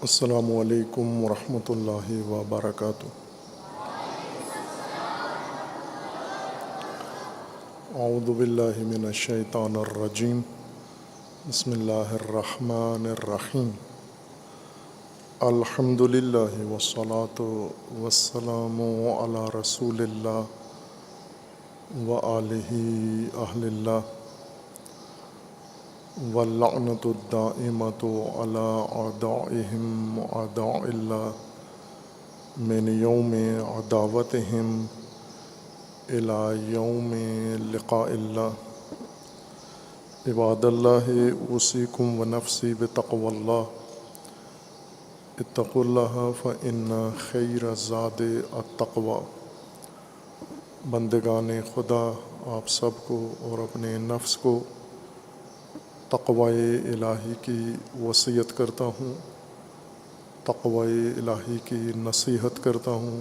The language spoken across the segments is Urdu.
السلام علیکم ورحمۃ اللہ وبرکاتہ۔ اعوذ باللہ من الشیطان الرجیم، بسم اللہ الرحمن الرحیم۔ الحمد للہ والصلاة والسلام علی رسول اللہ وآلہ اہل اللہ، واللعنۃ الدائمۃ علی اعدائہم اعداء اللہ من یوم عداوتہم الی یوم لقاء اللہ۔ عباد اللہ، اوصیکم ونفسی بتقوی اللہ، اتقوا اللہ فإن خیر الزاد التقوی۔ بندگان خدا، آپ سب کو اور اپنے نفس کو تقوی الہی کی وصیت کرتا ہوں، تقوی الہی کی نصیحت کرتا ہوں،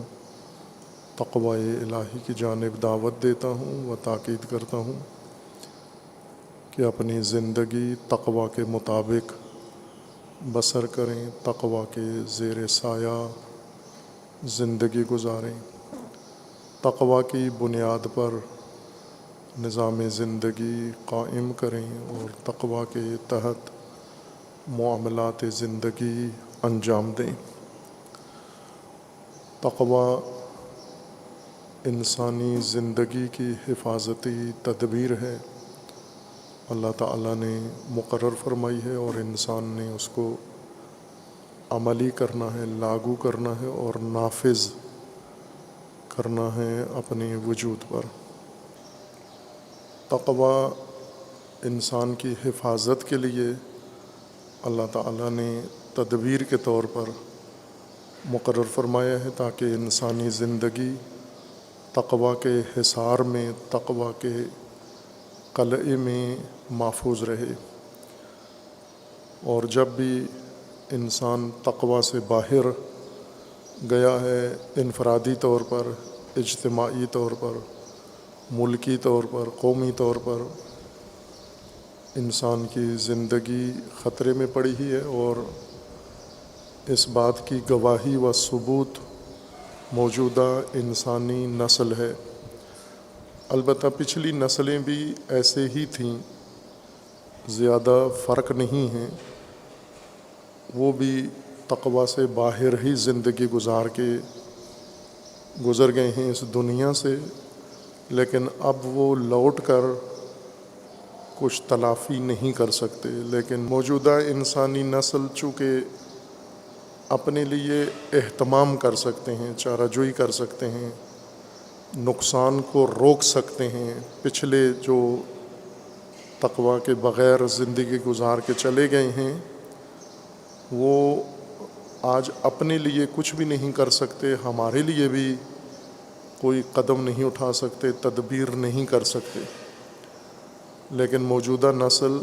تقوی الہی کی جانب دعوت دیتا ہوں و تاکید کرتا ہوں کہ اپنی زندگی تقوی کے مطابق بسر کریں، تقوی کے زیر سایہ زندگی گزاریں، تقوی کی بنیاد پر نظام زندگی قائم کریں اور تقوی کے تحت معاملات زندگی انجام دیں۔ تقوی انسانی زندگی کی حفاظتی تدبیر ہے، اللہ تعالیٰ نے مقرر فرمائی ہے اور انسان نے اس کو عملی کرنا ہے، لاگو کرنا ہے اور نافذ کرنا ہے اپنے وجود پر۔ تقوی انسان کی حفاظت کے لیے اللہ تعالیٰ نے تدبیر کے طور پر مقرر فرمایا ہے تاکہ انسانی زندگی تقوی کے حصار میں، تقوی کے قلعے میں محفوظ رہے، اور جب بھی انسان تقوی سے باہر گیا ہے، انفرادی طور پر، اجتماعی طور پر، ملکی طور پر، قومی طور پر، انسان کی زندگی خطرے میں پڑی ہی ہے، اور اس بات کی گواہی و ثبوت موجودہ انسانی نسل ہے۔ البتہ پچھلی نسلیں بھی ایسے ہی تھیں، زیادہ فرق نہیں ہے، وہ بھی تقوی سے باہر ہی زندگی گزار کے گزر گئے ہیں اس دنیا سے، لیکن اب وہ لوٹ کر کچھ تلافی نہیں کر سکتے۔ لیکن موجودہ انسانی نسل چونکہ اپنے لیے اہتمام کر سکتے ہیں، چارہ جوئی کر سکتے ہیں، نقصان کو روک سکتے ہیں، پچھلے جو تقوی کے بغیر زندگی گزار کے چلے گئے ہیں وہ آج اپنے لیے کچھ بھی نہیں کر سکتے، ہمارے لیے بھی کوئی قدم نہیں اٹھا سکتے، تدبیر نہیں کر سکتے۔ لیکن موجودہ نسل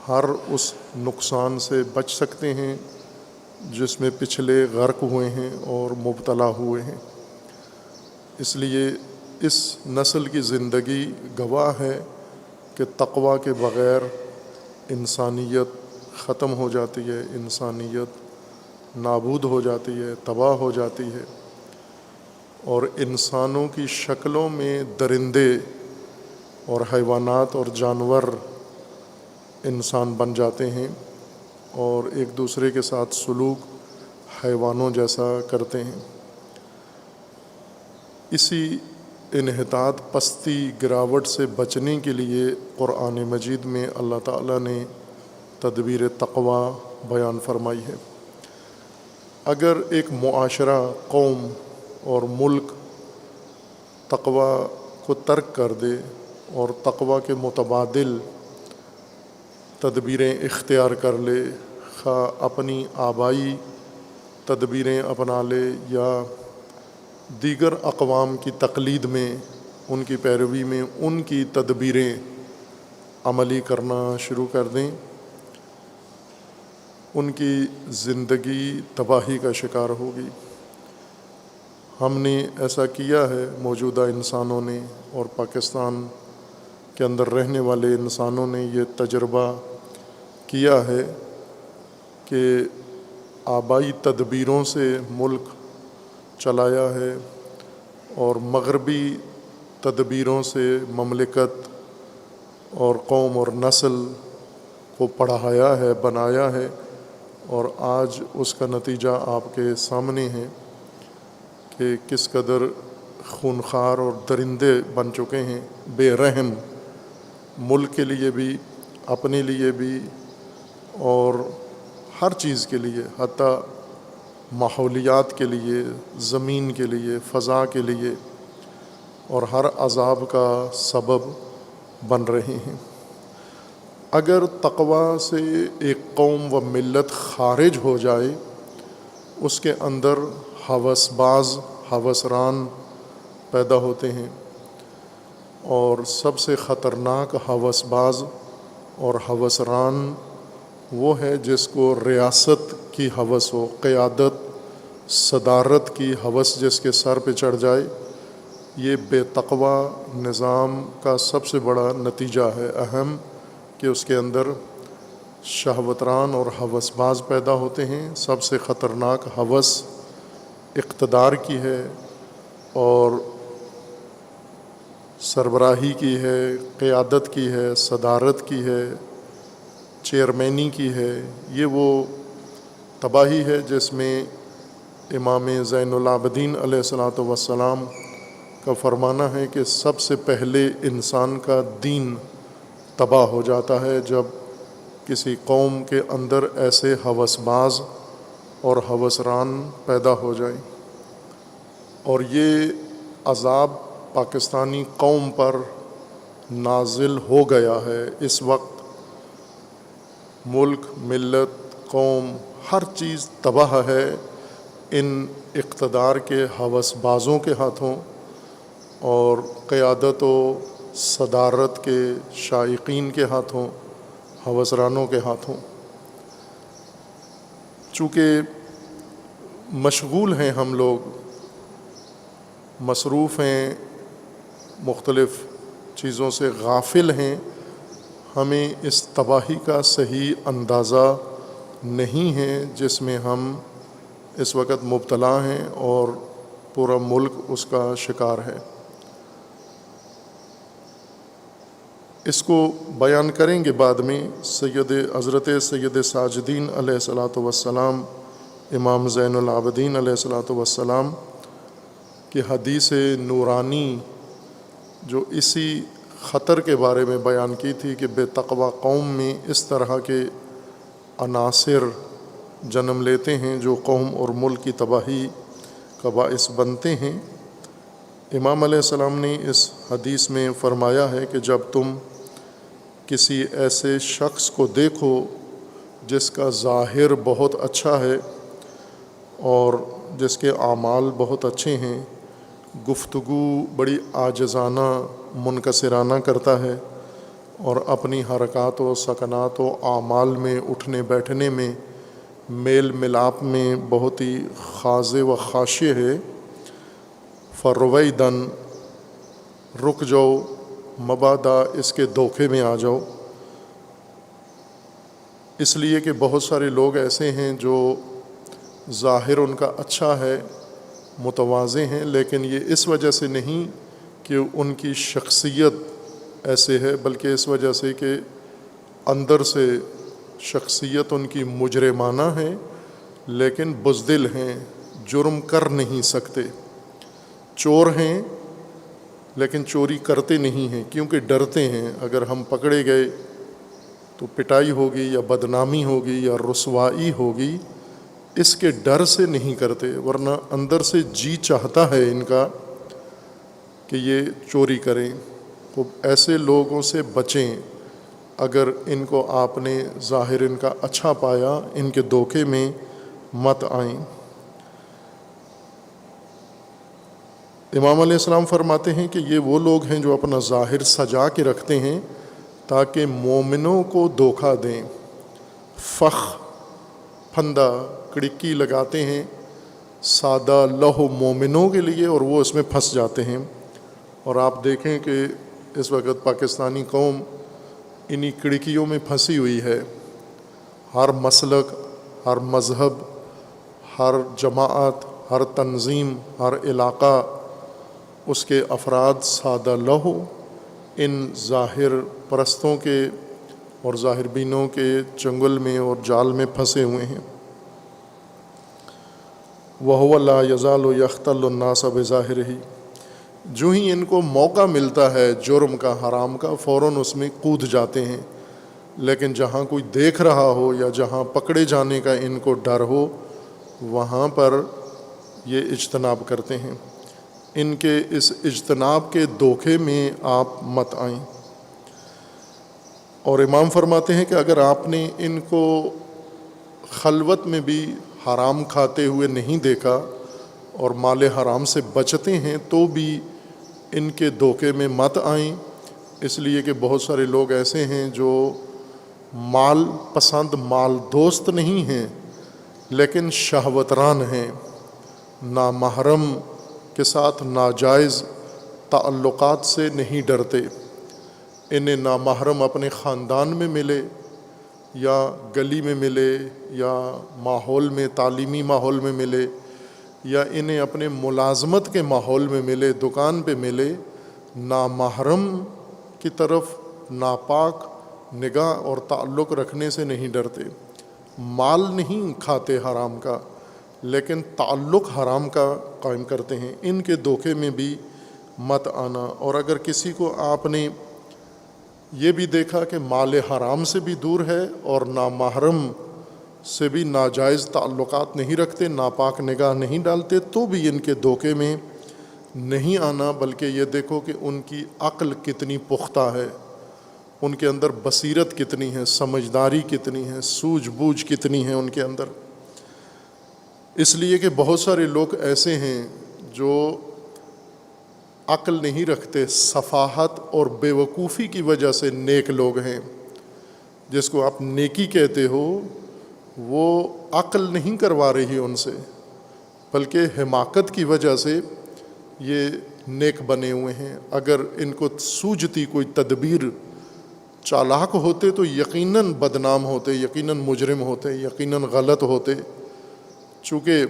ہر اس نقصان سے بچ سکتے ہیں جس میں پچھلے غرق ہوئے ہیں اور مبتلا ہوئے ہیں۔ اس لیے اس نسل کی زندگی گواہ ہے کہ تقوی کے بغیر انسانیت ختم ہو جاتی ہے، انسانیت نابود ہو جاتی ہے، تباہ ہو جاتی ہے، اور انسانوں کی شکلوں میں درندے اور حیوانات اور جانور انسان بن جاتے ہیں اور ایک دوسرے کے ساتھ سلوک حیوانوں جیسا کرتے ہیں۔ اسی انحطاط، پستی، گراوٹ سے بچنے کے لیے قرآن مجید میں اللہ تعالیٰ نے تدبیر تقوی بیان فرمائی ہے۔ اگر ایک معاشرہ، قوم اور ملک تقوی کو ترک کر دے اور تقوی کے متبادل تدبیریں اختیار کر لے، خواہ اپنی آبائی تدبیریں اپنا لے یا دیگر اقوام کی تقلید میں، ان کی پیروی میں ان کی تدبیریں عملی کرنا شروع کر دیں، ان کی زندگی تباہی کا شکار ہوگی۔ ہم نے ایسا کیا ہے، موجودہ انسانوں نے اور پاکستان کے اندر رہنے والے انسانوں نے یہ تجربہ کیا ہے کہ آبائی تدبیروں سے ملک چلایا ہے اور مغربی تدبیروں سے مملکت اور قوم اور نسل کو پڑھایا ہے، بنایا ہے، اور آج اس کا نتیجہ آپ کے سامنے ہے کہ کس قدر خونخوار اور درندے بن چکے ہیں، بے رحم، ملک کے لیے بھی، اپنے لیے بھی، اور ہر چیز کے لیے، حتیٰ ماحولیات کے لیے، زمین کے لیے، فضا کے لیے، اور ہر عذاب کا سبب بن رہے ہیں۔ اگر تقوی سے ایک قوم و ملت خارج ہو جائے، اس کے اندر ہوس باز، ہوسران پیدا ہوتے ہیں، اور سب سے خطرناک ہوس باز اور ہوسران وہ ہے جس کو ریاست کی ہوس ہو، قیادت، صدارت کی ہوس جس کے سر پہ چڑھ جائے۔ یہ بے تقوی نظام کا سب سے بڑا نتیجہ ہے، اہم، کہ اس کے اندر شہوتران اور ہوس باز پیدا ہوتے ہیں۔ سب سے خطرناک ہوس اقتدار کی ہے اور سربراہی کی ہے، قیادت کی ہے، صدارت کی ہے، چیئرمینی کی ہے۔ یہ وہ تباہی ہے جس میں امام زین العابدین علیہ الصلاۃ والسلام کا فرمانا ہے کہ سب سے پہلے انسان کا دین تباہ ہو جاتا ہے جب کسی قوم کے اندر ایسے ہوس باز اور ہوسران پیدا ہو جائیں۔ اور یہ عذاب پاکستانی قوم پر نازل ہو گیا ہے۔ اس وقت ملک، ملت، قوم، ہر چیز تباہ ہے ان اقتدار کے ہوس بازوں کے ہاتھوں اور قیادت و صدارت کے شائقین کے ہاتھوں، ہوسرانوں کے ہاتھوں۔ چونکہ مشغول ہیں ہم لوگ، مصروف ہیں، مختلف چیزوں سے غافل ہیں، ہمیں اس تباہی کا صحیح اندازہ نہیں ہے جس میں ہم اس وقت مبتلا ہیں اور پورا ملک اس کا شکار ہے۔ اس کو بیان کریں گے بعد میں حضرت سید ساجدین علیہ الصلاۃ والسلام، امام زین العابدین علیہ الصلاۃ والسلام کی حدیث نورانی جو اسی خطر کے بارے میں بیان کی تھی کہ بے تقوی قوم میں اس طرح کے عناصر جنم لیتے ہیں جو قوم اور ملک کی تباہی کا باعث بنتے ہیں۔ امام علیہ السلام نے اس حدیث میں فرمایا ہے کہ جب تم کسی ایسے شخص کو دیکھو جس کا ظاہر بہت اچھا ہے اور جس کے اعمال بہت اچھے ہیں، گفتگو بڑی عاجزانہ، منکسرانہ کرتا ہے، اور اپنی حرکات و سکنات و اعمال میں، اٹھنے بیٹھنے میں، میل ملاپ میں بہت ہی خاضع و خاشع ہے، فرویدن، رک جاؤ، مبادا اس کے دھوکے میں آ جاؤ۔ اس لیے کہ بہت سارے لوگ ایسے ہیں جو ظاہر ان کا اچھا ہے، متواضع ہیں، لیکن یہ اس وجہ سے نہیں کہ ان کی شخصیت ایسے ہے، بلکہ اس وجہ سے کہ اندر سے شخصیت ان کی مجرمانہ ہے، لیکن بزدل ہیں، جرم کر نہیں سکتے، چور ہیں لیکن چوری کرتے نہیں ہیں کیونکہ ڈرتے ہیں اگر ہم پکڑے گئے تو پٹائی ہوگی یا بدنامی ہوگی یا رسوائی ہوگی، اس کے ڈر سے نہیں کرتے، ورنہ اندر سے جی چاہتا ہے ان کا کہ یہ چوری کریں۔ تو ایسے لوگوں سے بچیں، اگر ان کو آپ نے ظاہر ان کا اچھا پایا، ان کے دھوکے میں مت آئیں۔ امام علیہ السلام فرماتے ہیں کہ یہ وہ لوگ ہیں جو اپنا ظاہر سجا کے رکھتے ہیں تاکہ مومنوں کو دھوکہ دیں، فخ، پھندا، کڑکی لگاتے ہیں سادہ لوح مومنوں کے لیے، اور وہ اس میں پھنس جاتے ہیں۔ اور آپ دیکھیں کہ اس وقت پاکستانی قوم انہی کڑکیوں میں پھنسی ہوئی ہے۔ ہر مسلک، ہر مذہب، ہر جماعت، ہر تنظیم، ہر علاقہ، اس کے افراد سادہ لہو ان ظاہر پرستوں کے اور ظاہر بینوں کے چنگل میں اور جال میں پھنسے ہوئے ہیں۔ وَهُوَ لَا يَزَالُ يَخْتَلُّ النَّاسَ بِظَاهِرِهِ، جو ہی ان کو موقع ملتا ہے جرم کا، حرام کا، فوراً اس میں کود جاتے ہیں، لیکن جہاں کوئی دیکھ رہا ہو یا جہاں پکڑے جانے کا ان کو ڈر ہو وہاں پر یہ اجتناب کرتے ہیں۔ ان کے اس اجتناب کے دھوکے میں آپ مت آئیں۔ اور امام فرماتے ہیں کہ اگر آپ نے ان کو خلوت میں بھی حرام کھاتے ہوئے نہیں دیکھا اور مال حرام سے بچتے ہیں تو بھی ان کے دھوکے میں مت آئیں، اس لیے کہ بہت سارے لوگ ایسے ہیں جو مال پسند، مال دوست نہیں ہیں، لیکن شہوتران ہیں، نامحرم کے ساتھ ناجائز تعلقات سے نہیں ڈرتے۔ انہیں نامحرم اپنے خاندان میں ملے یا گلی میں ملے یا ماحول میں، تعلیمی ماحول میں ملے یا انہیں اپنے ملازمت کے ماحول میں ملے، دکان پہ ملے، نامحرم کی طرف ناپاک نگاہ اور تعلق رکھنے سے نہیں ڈرتے۔ مال نہیں کھاتے حرام کا، لیکن تعلق حرام کا قائم کرتے ہیں۔ ان کے دھوکے میں بھی مت آنا۔ اور اگر کسی کو آپ نے یہ بھی دیکھا کہ مال حرام سے بھی دور ہے اور نامحرم سے بھی ناجائز تعلقات نہیں رکھتے، ناپاک نگاہ نہیں ڈالتے، تو بھی ان کے دھوکے میں نہیں آنا، بلکہ یہ دیکھو کہ ان کی عقل کتنی پختہ ہے، ان کے اندر بصیرت کتنی ہے، سمجھداری کتنی ہے، سوجھ بوجھ کتنی ہے ان کے اندر۔ اس لیے کہ بہت سارے لوگ ایسے ہیں جو عقل نہیں رکھتے، سفاہت اور بے وقوفی کی وجہ سے نیک لوگ ہیں، جس کو آپ نیکی کہتے ہو وہ عقل نہیں کروا رہی ان سے، بلکہ حماقت کی وجہ سے یہ نیک بنے ہوئے ہیں۔ اگر ان کو سوجھتی کوئی تدبیر، چالاک ہوتے تو یقیناً بدنام ہوتے، یقیناً مجرم ہوتے، یقیناً غلط ہوتے۔ چونکہ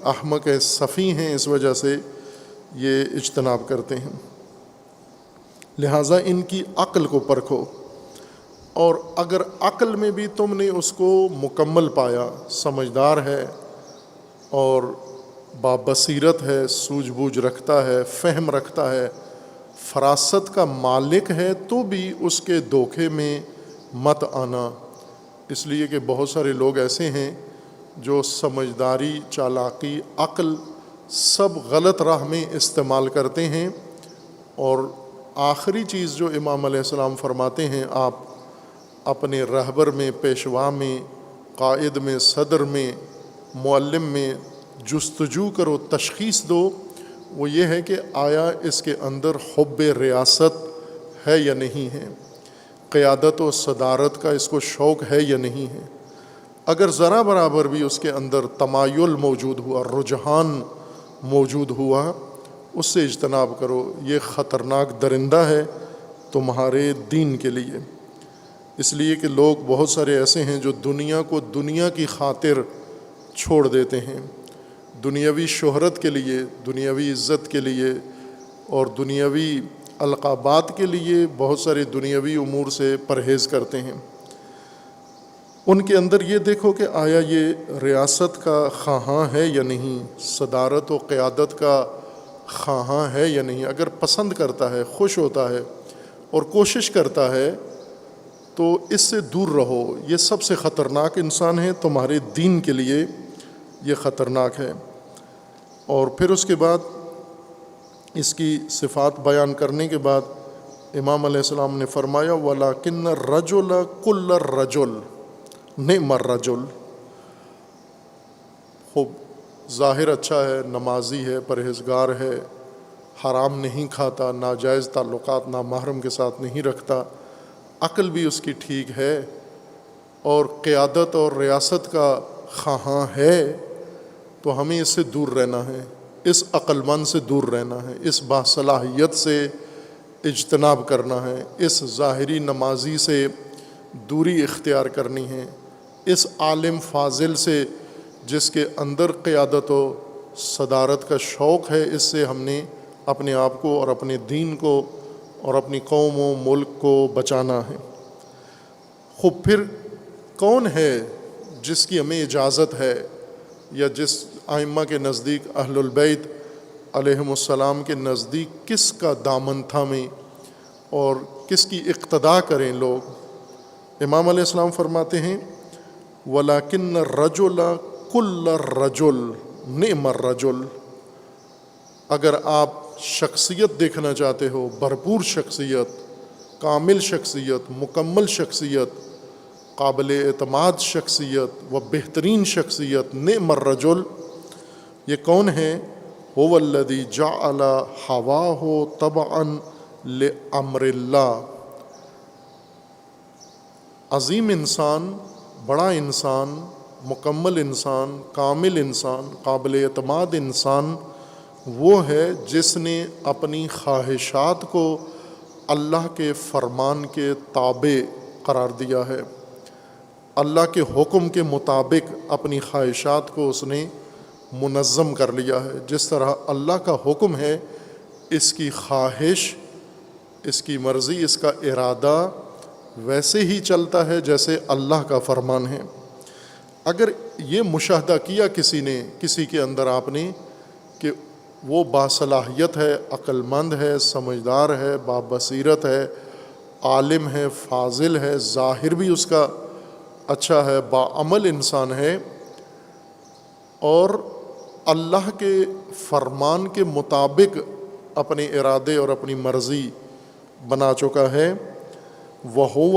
احمق ہیں، سفی ہیں، اس وجہ سے یہ اجتناب کرتے ہیں۔ لہٰذا ان کی عقل کو پرکھو، اور اگر عقل میں بھی تم نے اس کو مکمل پایا، سمجھدار ہے اور بابصیرت ہے، سوجھ بوجھ رکھتا ہے، فہم رکھتا ہے، فراست کا مالک ہے، تو بھی اس کے دھوکے میں مت آنا۔ اس لیے کہ بہت سارے لوگ ایسے ہیں جو سمجھداری، چالاکی، عقل سب غلط راہ میں استعمال کرتے ہیں، اور آخری چیز جو امام علیہ السلام فرماتے ہیں، آپ اپنے رہبر میں، پیشوا میں، قائد میں، صدر میں، معلم میں جستجو کرو، تشخیص دو، وہ یہ ہے کہ آیا اس کے اندر حب ریاست ہے یا نہیں ہے، قیادت و صدارت کا اس کو شوق ہے یا نہیں ہے۔ اگر ذرا برابر بھی اس کے اندر تمایل موجود ہوا، رجحان موجود ہوا، اس سے اجتناب کرو، یہ خطرناک درندہ ہے تمہارے دین کے لیے۔ اس لیے کہ لوگ بہت سارے ایسے ہیں جو دنیا کو دنیا کی خاطر چھوڑ دیتے ہیں، دنیاوی شہرت کے لیے، دنیاوی عزت کے لیے اور دنیاوی القابات کے لیے بہت سارے دنیاوی امور سے پرہیز کرتے ہیں۔ ان کے اندر یہ دیکھو کہ آیا یہ ریاست کا خواہاں ہے یا نہیں، صدارت و قیادت کا خواہاں ہے یا نہیں۔ اگر پسند کرتا ہے، خوش ہوتا ہے اور کوشش کرتا ہے تو اس سے دور رہو، یہ سب سے خطرناک انسان ہے، تمہارے دین کے لیے یہ خطرناک ہے۔ اور پھر اس کے بعد اس کی صفات بیان کرنے کے بعد امام علیہ السلام نے فرمایا وَلَكِنَّ الرَّجُلَ كُلَّ الرَّجُلِ نعم الرجل، خوب ظاہر اچھا ہے، نمازی ہے، پرہیزگار ہے، حرام نہیں کھاتا، ناجائز تعلقات نامحرم کے ساتھ نہیں رکھتا، عقل بھی اس کی ٹھیک ہے اور قیادت اور ریاست کا خواہاں ہے، تو ہمیں اس سے دور رہنا ہے، اس عقل مند سے دور رہنا ہے، اس باصلاحیت سے اجتناب کرنا ہے، اس ظاہری نمازی سے دوری اختیار کرنی ہے، اس عالم فاضل سے جس کے اندر قیادت و صدارت کا شوق ہے، اس سے ہم نے اپنے آپ کو اور اپنے دین کو اور اپنی قوم و ملک کو بچانا ہے۔ خب پھر کون ہے جس کی ہمیں اجازت ہے، یا جس ائمہ کے نزدیک، اہل البیت علیہم السلام کے نزدیک کس کا دامن تھامیں اور کس کی اقتداء کریں لوگ؟ امام علیہ السلام فرماتے ہیں وَلَكِنَّ الرَّجُلَ كُلَّ الرَّجُلِ نِعْمَ الرَّجُلِ، اگر آپ شخصیت دیکھنا چاہتے ہو، بھرپور شخصیت، کامل شخصیت، مکمل شخصیت، قابل اعتماد شخصیت و بہترین شخصیت، نعم الرجل، یہ کون ہے؟ هو الذی جعل ہواہ تبعا لامر اللہ، عظیم انسان، بڑا انسان، مکمل انسان، کامل انسان، قابل اعتماد انسان وہ ہے جس نے اپنی خواہشات کو اللہ کے فرمان کے تابع قرار دیا ہے، اللہ کے حکم کے مطابق اپنی خواہشات کو اس نے منظم کر لیا ہے۔ جس طرح اللہ کا حکم ہے، اس کی خواہش، اس کی مرضی، اس کا ارادہ ویسے ہی چلتا ہے جیسے اللہ کا فرمان ہے۔ اگر یہ مشاہدہ کیا کسی نے، کسی کے اندر آپ نے، کہ وہ باصلاحیت ہے، عقل مند ہے، سمجھدار ہے، بابصیرت ہے، عالم ہے، فاضل ہے، ظاہر بھی اس کا اچھا ہے، باعمل انسان ہے، اور اللہ کے فرمان کے مطابق اپنے ارادے اور اپنی مرضی بنا چکا ہے، وَهُوَ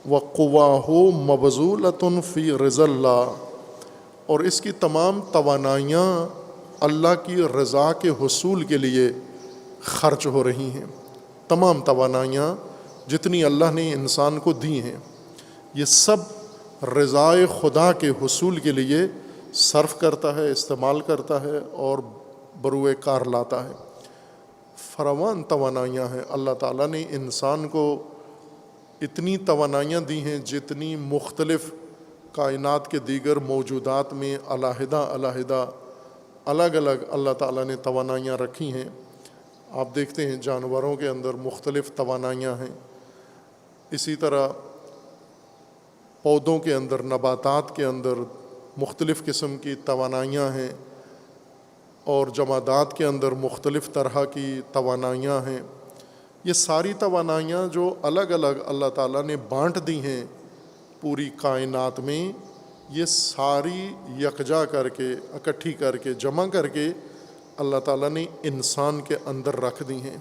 وَقُوَاهُ مَبْذُولَةٌ فِي رِضَا اللہ، اور اس کی تمام توانائیاں اللہ کی رضا کے حصول کے لیے خرچ ہو رہی ہیں۔ تمام توانائیاں جتنی اللہ نے انسان کو دی ہیں، یہ سب رضائے خدا کے حصول کے لیے صرف کرتا ہے، استعمال کرتا ہے اور بروئے کار لاتا ہے۔ فراوان توانائیاں ہیں، اللہ تعالیٰ نے انسان کو اتنی توانائیاں دی ہیں جتنی مختلف کائنات کے دیگر موجودات میں علیحدہ علیحدہ الگ الگ اللہ تعالیٰ نے توانائیاں رکھی ہیں۔ آپ دیکھتے ہیں جانوروں کے اندر مختلف توانائیاں ہیں، اسی طرح پودوں کے اندر، نباتات کے اندر مختلف قسم کی توانائیاں ہیں، اور جمادات کے اندر مختلف طرح کی توانائیاں ہیں۔ یہ ساری توانائیاں جو الگ الگ اللہ تعالیٰ نے بانٹ دی ہیں پوری کائنات میں، یہ ساری یکجا کر کے، اکٹھی کر کے، جمع کر کے اللہ تعالیٰ نے انسان کے اندر رکھ دی ہیں،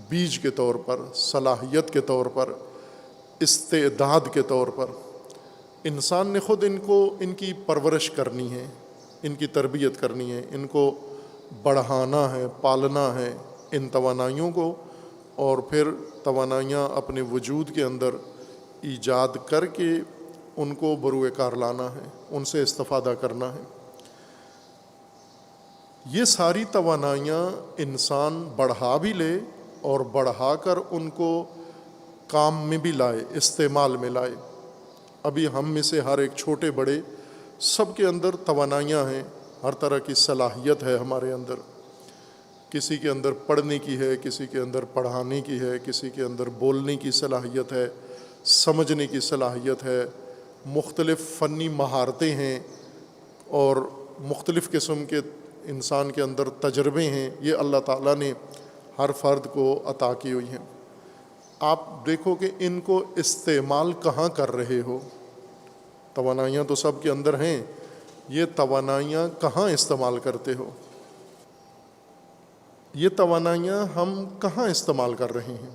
بیج کے طور پر، صلاحیت کے طور پر، استعداد کے طور پر۔ انسان نے خود ان کی پرورش کرنی ہے، ان کی تربیت کرنی ہے، ان کو بڑھانا ہے، پالنا ہے ان توانائیوں کو، اور پھر توانائیاں اپنے وجود کے اندر ایجاد کر کے ان کو بروئے کار لانا ہے، ان سے استفادہ کرنا ہے۔ یہ ساری توانائیاں انسان بڑھا بھی لے اور بڑھا کر ان کو کام میں بھی لائے، استعمال میں لائے۔ ابھی ہم میں سے ہر ایک چھوٹے بڑے سب کے اندر توانائیاں ہیں، ہر طرح کی صلاحیت ہے ہمارے اندر۔ کسی کے اندر پڑھنے کی ہے، کسی کے اندر پڑھانے کی ہے، کسی کے اندر بولنے کی صلاحیت ہے، سمجھنے کی صلاحیت ہے، مختلف فنی مہارتیں ہیں، اور مختلف قسم کے انسان کے اندر تجربے ہیں۔ یہ اللہ تعالیٰ نے ہر فرد کو عطا کی ہوئی ہیں۔ آپ دیکھو کہ ان کو استعمال کہاں کر رہے ہو؟ توانائیاں تو سب کے اندر ہیں، یہ توانائیاں کہاں استعمال کرتے ہو؟ یہ توانائیاں ہم کہاں استعمال کر رہے ہیں؟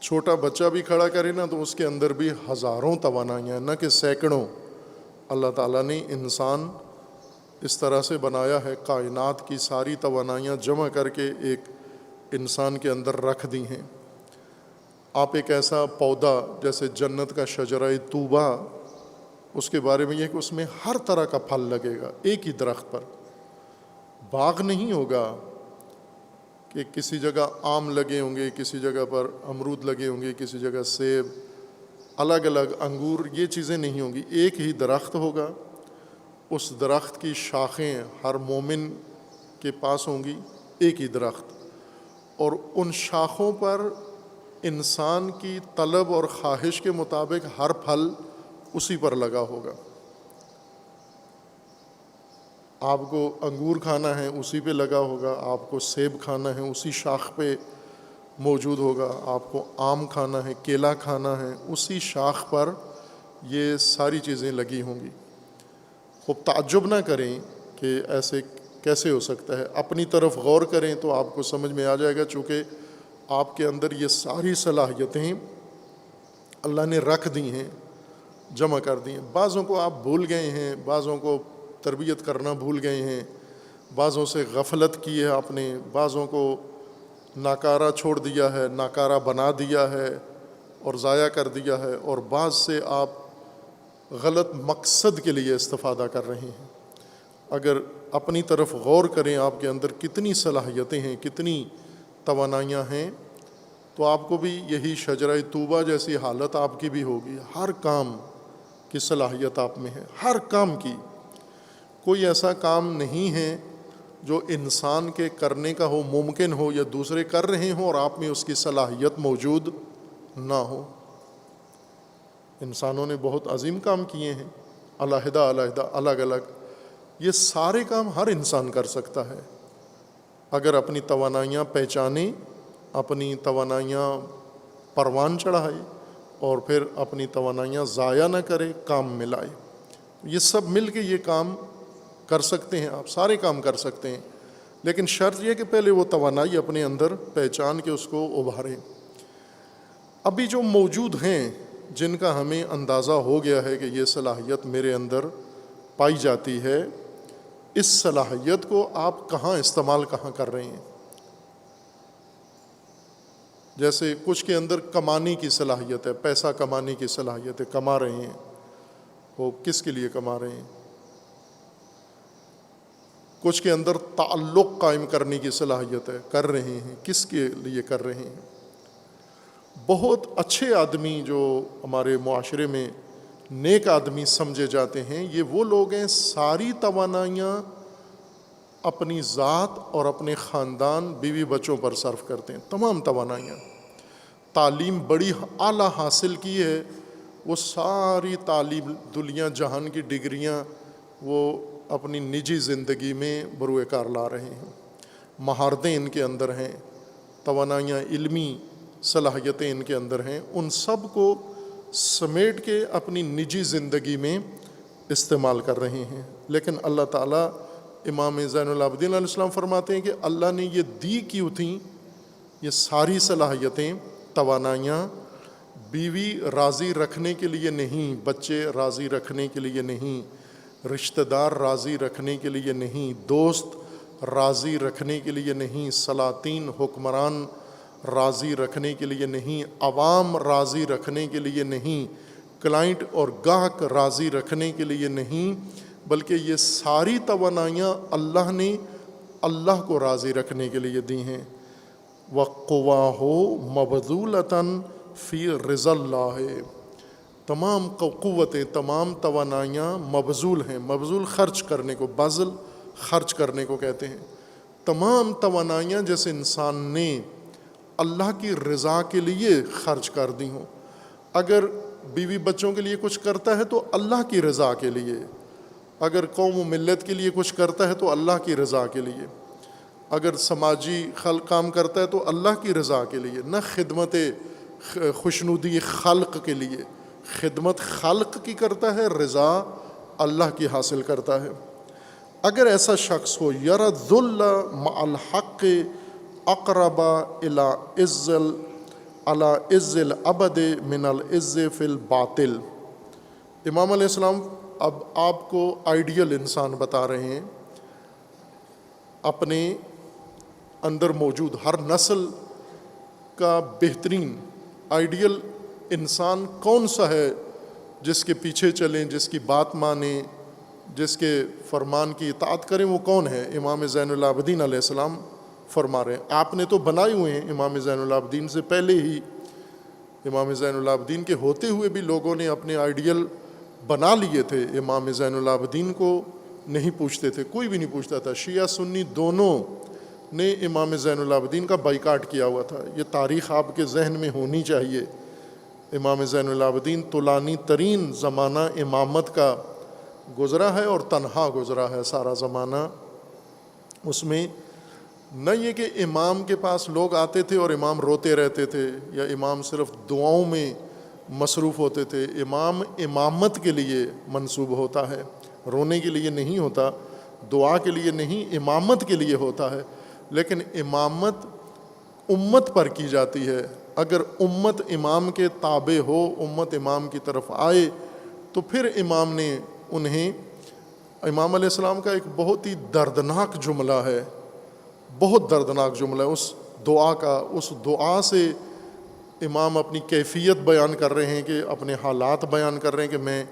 چھوٹا بچہ بھی کھڑا کرے نا تو اس کے اندر بھی ہزاروں توانائیاں، نہ کہ سینکڑوں۔ اللہ تعالیٰ نے انسان اس طرح سے بنایا ہے، کائنات کی ساری توانائیاں جمع کر کے ایک انسان کے اندر رکھ دی ہیں۔ آپ ایک ایسا پودا جیسے جنت کا شجرہ طوبہ، اس کے بارے میں یہ کہ اس میں ہر طرح کا پھل لگے گا ایک ہی درخت پر، باغ نہیں ہوگا کہ کسی جگہ آم لگے ہوں گے، کسی جگہ پر امرود لگے ہوں گے، کسی جگہ سیب، الگ الگ انگور، یہ چیزیں نہیں ہوں گی، ایک ہی درخت ہوگا، اس درخت کی شاخیں ہر مومن کے پاس ہوں گی، ایک ہی درخت، اور ان شاخوں پر انسان کی طلب اور خواہش کے مطابق ہر پھل اسی پر لگا ہوگا۔ آپ کو انگور کھانا ہے اسی پہ لگا ہوگا، آپ کو سیب کھانا ہے اسی شاخ پہ موجود ہوگا، آپ کو آم کھانا ہے، کیلا کھانا ہے، اسی شاخ پر یہ ساری چیزیں لگی ہوں گی۔ خوب تعجب نہ کریں کہ ایسے کیسے ہو سکتا ہے، اپنی طرف غور کریں تو آپ کو سمجھ میں آ جائے گا، چونکہ آپ کے اندر یہ ساری صلاحیتیں اللہ نے رکھ دی ہیں، جمع کر دی ہیں۔ بعضوں کو آپ بھول گئے ہیں، بعضوں کو تربیت کرنا بھول گئے ہیں، بعضوں سے غفلت کی ہے آپ نے، بعضوں کو ناکارہ چھوڑ دیا ہے، ناکارہ بنا دیا ہے اور ضائع کر دیا ہے، اور بعض سے آپ غلط مقصد کے لیے استفادہ کر رہے ہیں۔ اگر اپنی طرف غور کریں آپ کے اندر کتنی صلاحیتیں ہیں، کتنی توانائیاں ہیں، تو آپ کو بھی یہی شجرہ طوبہ جیسی حالت آپ کی بھی ہوگی۔ ہر کام کی صلاحیت آپ میں ہے، ہر کام کی۔ کوئی ایسا کام نہیں ہے جو انسان کے کرنے کا ہو، ممکن ہو یا دوسرے کر رہے ہوں اور آپ میں اس کی صلاحیت موجود نہ ہو۔ انسانوں نے بہت عظیم کام کیے ہیں، علیحدہ علیحدہ الگ الگ۔ یہ سارے کام ہر انسان کر سکتا ہے اگر اپنی توانائیاں پہچانے، اپنی توانائیاں پروان چڑھائے اور پھر اپنی توانائیاں ضائع نہ کرے، کام میں لائے۔ یہ سب مل کے یہ کام کر سکتے ہیں، آپ سارے کام کر سکتے ہیں، لیکن شرط یہ کہ پہلے وہ توانائی اپنے اندر پہچان کے اس کو ابھاریں۔ ابھی جو موجود ہیں، جن کا ہمیں اندازہ ہو گیا ہے کہ یہ صلاحیت میرے اندر پائی جاتی ہے، اس صلاحیت کو آپ کہاں استعمال کر رہے ہیں؟ جیسے کچھ کے اندر کمانے کی صلاحیت ہے، پیسہ کمانے کی صلاحیت ہے، کما رہے ہیں، وہ کس کے لیے کما رہے ہیں؟ کچھ کے اندر تعلق قائم کرنے کی صلاحیت ہے، کر رہے ہیں، کس کے لیے کر رہے ہیں؟ بہت اچھے آدمی جو ہمارے معاشرے میں نیک آدمی سمجھے جاتے ہیں، یہ وہ لوگ ہیں ساری توانائیاں اپنی ذات اور اپنے خاندان، بیوی بچوں پر صرف کرتے ہیں۔ تمام توانائیاں، تعلیم بڑی اعلیٰ حاصل کی ہے، وہ ساری تعلیم دنیا جہان کی ڈگریاں وہ اپنی نجی زندگی میں بروئے کار لا رہے ہیں۔ مہارتیں ان کے اندر ہیں، توانائیاں، علمی صلاحیتیں ان کے اندر ہیں، ان سب کو سمیٹ کے اپنی نجی زندگی میں استعمال کر رہے ہیں۔ لیکن اللہ تعالیٰ، امام زین العابدین علیہ السلام فرماتے ہیں کہ اللہ نے یہ دی کیوں تھیں؟ یہ ساری صلاحیتیں، توانائیاں بیوی راضی رکھنے کے لیے نہیں، بچے راضی رکھنے کے لیے نہیں، رشتہ دار راضی رکھنے کے لیے نہیں، دوست راضی رکھنے کے لیے نہیں، سلاطین حکمران راضی رکھنے کے لیے نہیں، عوام راضی رکھنے کے لیے نہیں، کلائنٹ اور گاہک راضی رکھنے کے لیے نہیں، بلکہ یہ ساری توانائیاں اللہ نے اللہ کو راضی رکھنے کے لیے دی ہیں۔ وَقُوَاهُ مَبْذُولَةً فِي رِضَا اللَّهِ، تمام قوتیں، تمام توانائیاں مبذول ہیں۔ مبذول خرچ کرنے کو، بذل خرچ کرنے کو کہتے ہیں۔ تمام توانائیاں جیسے انسان نے اللہ کی رضا کے لیے خرچ کر دی ہوں۔ اگر بیوی بچوں کے لیے کچھ کرتا ہے تو اللہ کی رضا کے لیے، اگر قوم و ملت کے لیے کچھ کرتا ہے تو اللہ کی رضا کے لیے، اگر سماجی کام کرتا ہے تو اللہ کی رضا کے لیے، نہ خدمت خوشنودی خلق کے لیے۔ خدمت خلق کی کرتا ہے، رضا اللہ کی حاصل کرتا ہے۔ اگر ایسا شخص ہو، یرى الذل مع الحق اقرب الى عز الابد من العز فی الباطل۔ امام علیہ السلام اب آپ کو آئیڈیل انسان بتا رہے ہیں، اپنے اندر موجود ہر نسل کا بہترین آئیڈیل انسان کون سا ہے جس کے پیچھے چلیں، جس کی بات مانیں، جس کے فرمان کی اطاعت کریں؟ وہ کون ہے؟ امام زین العابدین علیہ السلام فرما رہے ہیں۔ آپ نے تو بنائے ہوئے ہیں، امام زین العابدین سے پہلے ہی، امام زین العابدین کے ہوتے ہوئے بھی لوگوں نے اپنے آئیڈیل بنا لیے تھے۔ امام زین العابدین کو نہیں پوچھتے تھے، کوئی بھی نہیں پوچھتا تھا. شیعہ سنی دونوں نے امام زین العابدین کا بائیکاٹ کیا ہوا تھا. یہ تاریخ آپ کے ذہن میں ہونی چاہیے. امام زین العابدین طولانی ترین زمانہ امامت کا گزرا ہے اور تنہا گزرا ہے سارا زمانہ. اس میں نہ یہ کہ امام کے پاس لوگ آتے تھے اور امام روتے رہتے تھے یا امام صرف دعاؤں میں مصروف ہوتے تھے. امام امامت کے لیے منسوب ہوتا ہے، رونے کے لیے نہیں ہوتا، دعا کے لیے نہیں، امامت کے لیے ہوتا ہے. لیکن امامت امت پر کی جاتی ہے. اگر امت امام کے تابع ہو، امت امام کی طرف آئے تو پھر امام نے انہیں، امام علیہ السلام کا ایک بہت ہی دردناک جملہ ہے، بہت دردناک جملہ ہے اس دعا کا. اس دعا سے امام اپنی کیفیت بیان کر رہے ہیں، کہ اپنے حالات بیان کر رہے ہیں کہ میں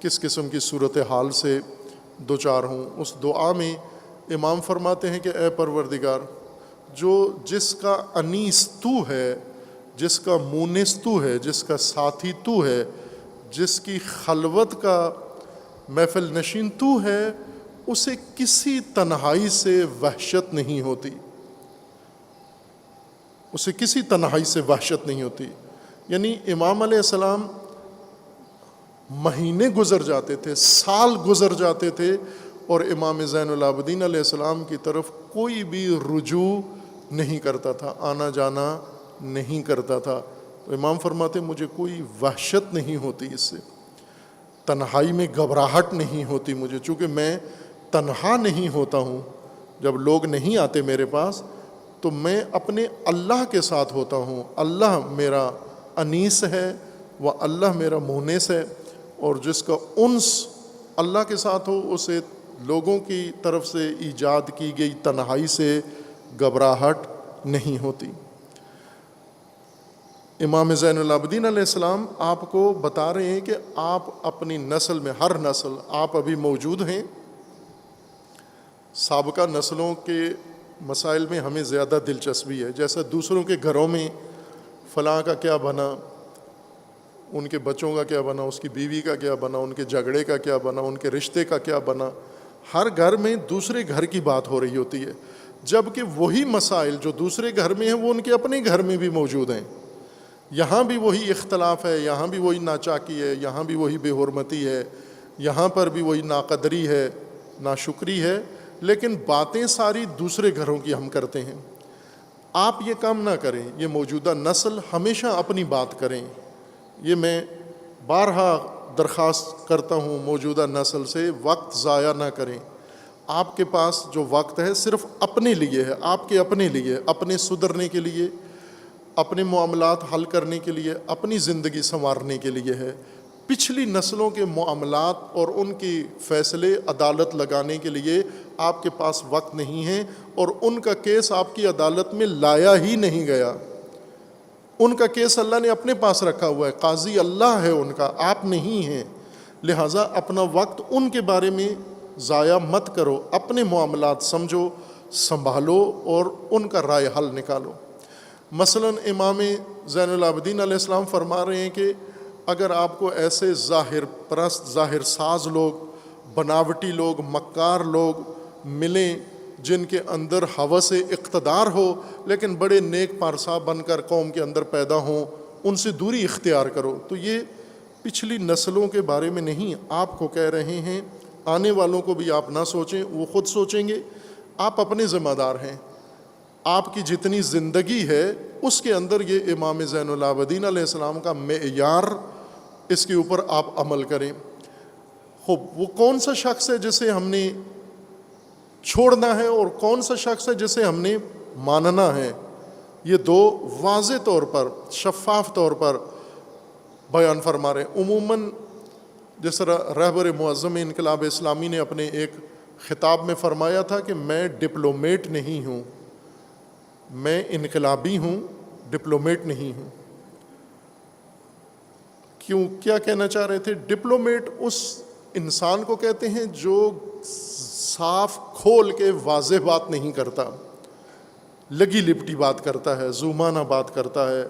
کس قسم کی صورتحال سے دوچار ہوں. اس دعا میں امام فرماتے ہیں کہ اے پروردگار، جس کا انیس تو ہے، جس کا مونس تو ہے، جس کا ساتھی تو ہے، جس کی خلوت کا محفل نشین تو ہے، اسے کسی تنہائی سے وحشت نہیں ہوتی، اسے کسی تنہائی سے وحشت نہیں ہوتی. یعنی امام علیہ السلام مہینے گزر جاتے تھے، سال گزر جاتے تھے، اور امام زین العابدین علیہ السلام کی طرف کوئی بھی رجوع نہیں کرتا تھا، آنا جانا نہیں کرتا تھا. تو امام فرماتے مجھے کوئی وحشت نہیں ہوتی اس سے، تنہائی میں گھبراہٹ نہیں ہوتی مجھے، چونکہ میں تنہا نہیں ہوتا ہوں. جب لوگ نہیں آتے میرے پاس تو میں اپنے اللہ کے ساتھ ہوتا ہوں. اللہ میرا انیس ہے، وہ اللہ میرا مونس ہے، اور جس کا انس اللہ کے ساتھ ہو اسے لوگوں کی طرف سے ایجاد کی گئی تنہائی سے گھبراہٹ نہیں ہوتی. امام زین العابدین علیہ السلام آپ کو بتا رہے ہیں کہ آپ اپنی نسل میں، ہر نسل، آپ ابھی موجود ہیں. سابقہ نسلوں کے مسائل میں ہمیں زیادہ دلچسپی ہے. جیسا دوسروں کے گھروں میں فلاں کا کیا بنا، ان کے بچوں کا کیا بنا، اس کی بیوی کا کیا بنا، ان کے جھگڑے کا کیا بنا، ان کے رشتے کا کیا بنا، ہر گھر میں دوسرے گھر کی بات ہو رہی ہوتی ہے. جبکہ وہی مسائل جو دوسرے گھر میں ہیں وہ ان کے اپنے گھر میں بھی موجود ہیں. یہاں بھی وہی اختلاف ہے، یہاں بھی وہی ناچاکی ہے، یہاں بھی وہی بے حرمتی ہے، یہاں پر بھی وہی ناقدری ہے، ناشکری ہے، لیکن باتیں ساری دوسرے گھروں کی ہم کرتے ہیں. آپ یہ کام نہ کریں. یہ موجودہ نسل ہمیشہ اپنی بات کریں. یہ میں بارہا درخواست کرتا ہوں موجودہ نسل سے، وقت ضائع نہ کریں. آپ کے پاس جو وقت ہے صرف اپنے لیے ہے، آپ کے اپنے لیے، اپنے سدھرنے کے لیے، اپنے معاملات حل کرنے کے لیے، اپنی زندگی سنوارنے کے لیے ہے. پچھلی نسلوں کے معاملات اور ان کی فیصلے عدالت لگانے کے لیے آپ کے پاس وقت نہیں ہے، اور ان کا کیس آپ کی عدالت میں لایا ہی نہیں گیا. ان کا کیس اللہ نے اپنے پاس رکھا ہوا ہے، قاضی اللہ ہے ان کا، آپ نہیں ہیں. لہٰذا اپنا وقت ان کے بارے میں ضائع مت کرو، اپنے معاملات سمجھو، سنبھالو اور ان کا رائے حل نکالو. مثلا امام زین العابدین علیہ السلام فرما رہے ہیں کہ اگر آپ کو ایسے ظاہر پرست، ظاہر ساز لوگ، بناوٹی لوگ، مکار لوگ ملیں جن کے اندر ہوس اقتدار ہو لیکن بڑے نیک پارسا بن کر قوم کے اندر پیدا ہوں، ان سے دوری اختیار کرو. تو یہ پچھلی نسلوں کے بارے میں نہیں، آپ کو کہہ رہے ہیں. آنے والوں کو بھی آپ نہ سوچیں، وہ خود سوچیں گے. آپ اپنے ذمہ دار ہیں. آپ کی جتنی زندگی ہے اس کے اندر یہ امام زین العابدین علیہ السلام کا معیار، اس کے اوپر آپ عمل کریں. خوب، وہ کون سا شخص ہے جسے ہم نے چھوڑنا ہے اور کون سا شخص ہے جسے ہم نے ماننا ہے؟ یہ دو واضح طور پر، شفاف طور پر بیان فرما رہے ہیں. عموماً جس طرح رہبر معظم انقلاب اسلامی نے اپنے ایک خطاب میں فرمایا تھا کہ میں ڈپلومیٹ نہیں ہوں، میں انقلابی ہوں، ڈپلومیٹ نہیں ہوں. کیا کہنا چاہ رہے تھے؟ ڈپلومیٹ اس انسان کو کہتے ہیں جو صاف کھول کے واضح بات نہیں کرتا، لگی لپٹی بات کرتا ہے، ذو معنی بات کرتا ہے،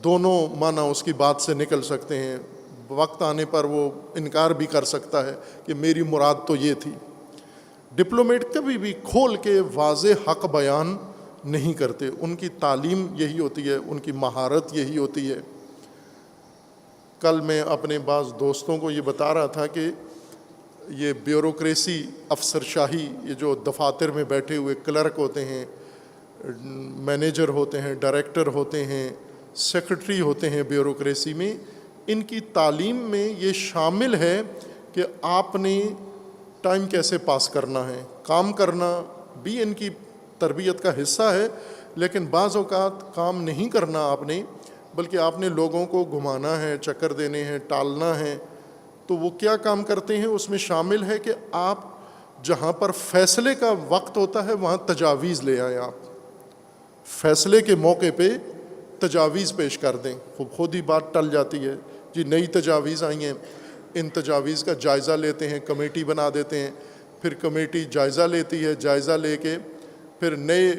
دونوں معنی اس کی بات سے نکل سکتے ہیں. وقت آنے پر وہ انکار بھی کر سکتا ہے کہ میری مراد تو یہ تھی. ڈپلومیٹ کبھی بھی کھول کے واضح حق بیان نہیں کرتے، ان کی تعلیم یہی ہوتی ہے، ان کی مہارت یہی ہوتی ہے۔ کل میں اپنے بعض دوستوں کو یہ بتا رہا تھا کہ یہ بیوروکریسی، افسر شاہی، یہ جو دفاتر میں بیٹھے ہوئے کلرک ہوتے ہیں، مینیجر ہوتے ہیں، ڈائریکٹر ہوتے ہیں، سیکرٹری ہوتے ہیں بیوروکریسی میں، ان کی تعلیم میں یہ شامل ہے کہ آپ نے ٹائم کیسے پاس کرنا ہے، کام کرنا بھی ان کی تربیت کا حصہ ہے، لیکن بعض اوقات کام نہیں کرنا آپ نے، بلکہ آپ نے لوگوں کو گھمانا ہے، چکر دینے ہیں، ٹالنا ہے۔ تو وہ کیا کام کرتے ہیں؟ اس میں شامل ہے کہ آپ جہاں پر فیصلے کا وقت ہوتا ہے وہاں تجاویز لے آئیں، آپ فیصلے کے موقع پہ تجاویز پیش کر دیں، خود ہی بات ٹل جاتی ہے۔ جی نئی تجاویز آئی ہیں، ان تجاویز کا جائزہ لیتے ہیں، کمیٹی بنا دیتے ہیں، پھر کمیٹی جائزہ لیتی ہے، جائزہ لے کے پھر نئے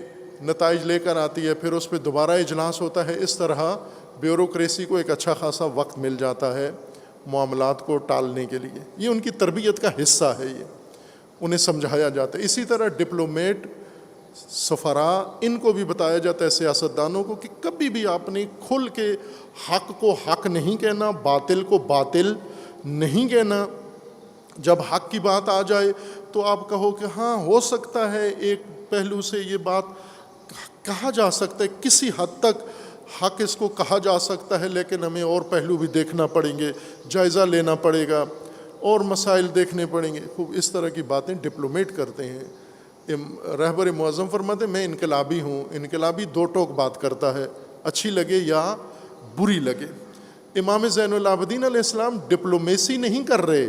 نتائج لے کر آتی ہے، پھر اس پہ دوبارہ اجلاس ہوتا ہے۔ اس طرح بیوروکریسی کو ایک اچھا خاصا وقت مل جاتا ہے معاملات کو ٹالنے کے لیے۔ یہ ان کی تربیت کا حصہ ہے، یہ انہیں سمجھایا جاتا ہے۔ اسی طرح ڈپلومیٹ، سفراء، ان کو بھی بتایا جاتا ہے، سیاستدانوں کو، کہ کبھی بھی آپ نے کھل کے حق کو حق نہیں کہنا، باطل کو باطل نہیں کہنا۔ جب حق کی بات آ جائے تو آپ کہو کہ ہاں ہو سکتا ہے ایک پہلو سے یہ بات کہا جا سکتا ہے، کسی حد تک حق اس کو کہا جا سکتا ہے، لیکن ہمیں اور پہلو بھی دیکھنا پڑیں گے، جائزہ لینا پڑے گا، اور مسائل دیکھنے پڑیں گے۔ خوب اس طرح کی باتیں ڈپلومیٹ کرتے ہیں۔ رہبر معظم فرماتے ہیں میں انقلابی ہوں، انقلابی دو ٹوک بات کرتا ہے، اچھی لگے یا بری لگے۔ امام زین العابدین علیہ السلام ڈپلومیسی نہیں کر رہے،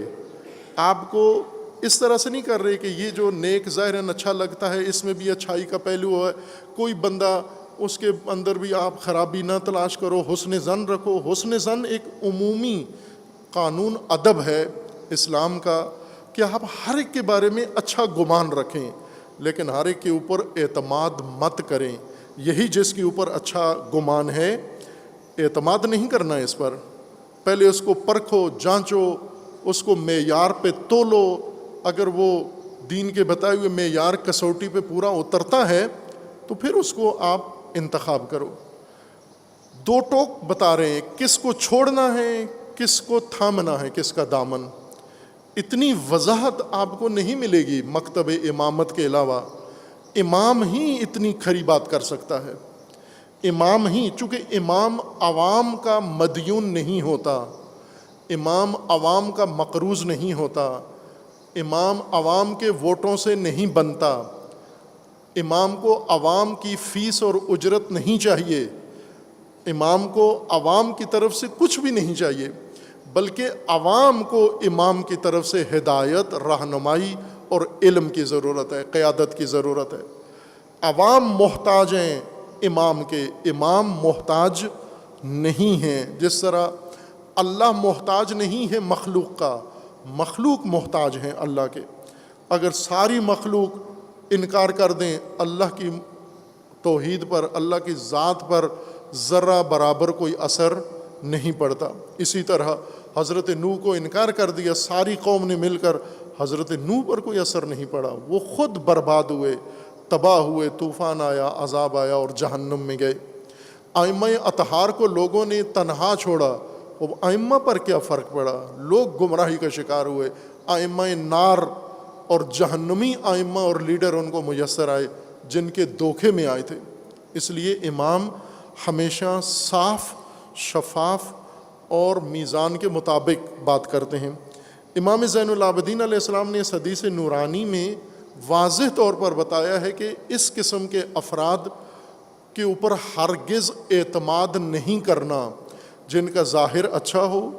آپ کو اس طرح سے نہیں کر رہے کہ یہ جو نیک ظاہراً اچھا لگتا ہے اس میں بھی اچھائی کا پہلو ہے، کوئی بندہ اس کے اندر بھی آپ خرابی نہ تلاش کرو، حسن ظن رکھو۔ حسن ظن ایک عمومی قانون ادب ہے اسلام کا کہ آپ ہر ایک کے بارے میں اچھا گمان رکھیں، لیکن ہر ایک کے اوپر اعتماد مت کریں۔ یہی جس کے اوپر اچھا گمان ہے، اعتماد نہیں کرنا اس پر، پہلے اس کو پرکھو، جانچو، اس کو معیار پہ تولو۔ اگر وہ دین کے بتائے ہوئے معیار کسوٹی پہ پورا اترتا ہے تو پھر اس کو آپ انتخاب کرو۔ دو ٹوک بتا رہے ہیں، کس کو چھوڑنا ہے، کس کو تھامنا ہے، کس کا دامن۔ اتنی وضاحت آپ کو نہیں ملے گی مکتب امامت کے علاوہ۔ امام ہی اتنی کھری بات کر سکتا ہے، امام ہی، چونکہ امام عوام کا مدیون نہیں ہوتا، امام عوام کا مقروض نہیں ہوتا، امام عوام کے ووٹوں سے نہیں بنتا، امام کو عوام کی فیس اور اجرت نہیں چاہیے، امام کو عوام کی طرف سے کچھ بھی نہیں چاہیے، بلکہ عوام کو امام کی طرف سے ہدایت، رہنمائی اور علم کی ضرورت ہے، قیادت کی ضرورت ہے۔ عوام محتاج ہیں امام کے، امام محتاج نہیں ہیں۔ جس طرح اللہ محتاج نہیں ہے مخلوق کا، مخلوق محتاج ہیں اللہ کے۔ اگر ساری مخلوق انکار کر دیں اللہ کی توحید پر، اللہ کی ذات پر، ذرہ برابر کوئی اثر نہیں پڑتا۔ اسی طرح حضرت نوح کو انکار کر دیا ساری قوم نے مل کر، حضرت نوح پر کوئی اثر نہیں پڑا، وہ خود برباد ہوئے، تباہ ہوئے، طوفان آیا، عذاب آیا اور جہنم میں گئے۔ ائمہ اطہار کو لوگوں نے تنہا چھوڑا، اب ائمہ پر کیا فرق پڑا؟ لوگ گمراہی کا شکار ہوئے۔ ائمہ نار اور جہنمی ائمہ اور لیڈر ان کو میسر آئے جن کے دھوکے میں آئے تھے۔ اس لیے امام ہمیشہ صاف، شفاف اور میزان کے مطابق بات کرتے ہیں۔ امام زین العابدین علیہ السلام نے اس حدیث نورانی میں واضح طور پر بتایا ہے کہ اس قسم کے افراد کے اوپر ہرگز اعتماد نہیں کرنا، جن کا ظاہر اچھا ہو،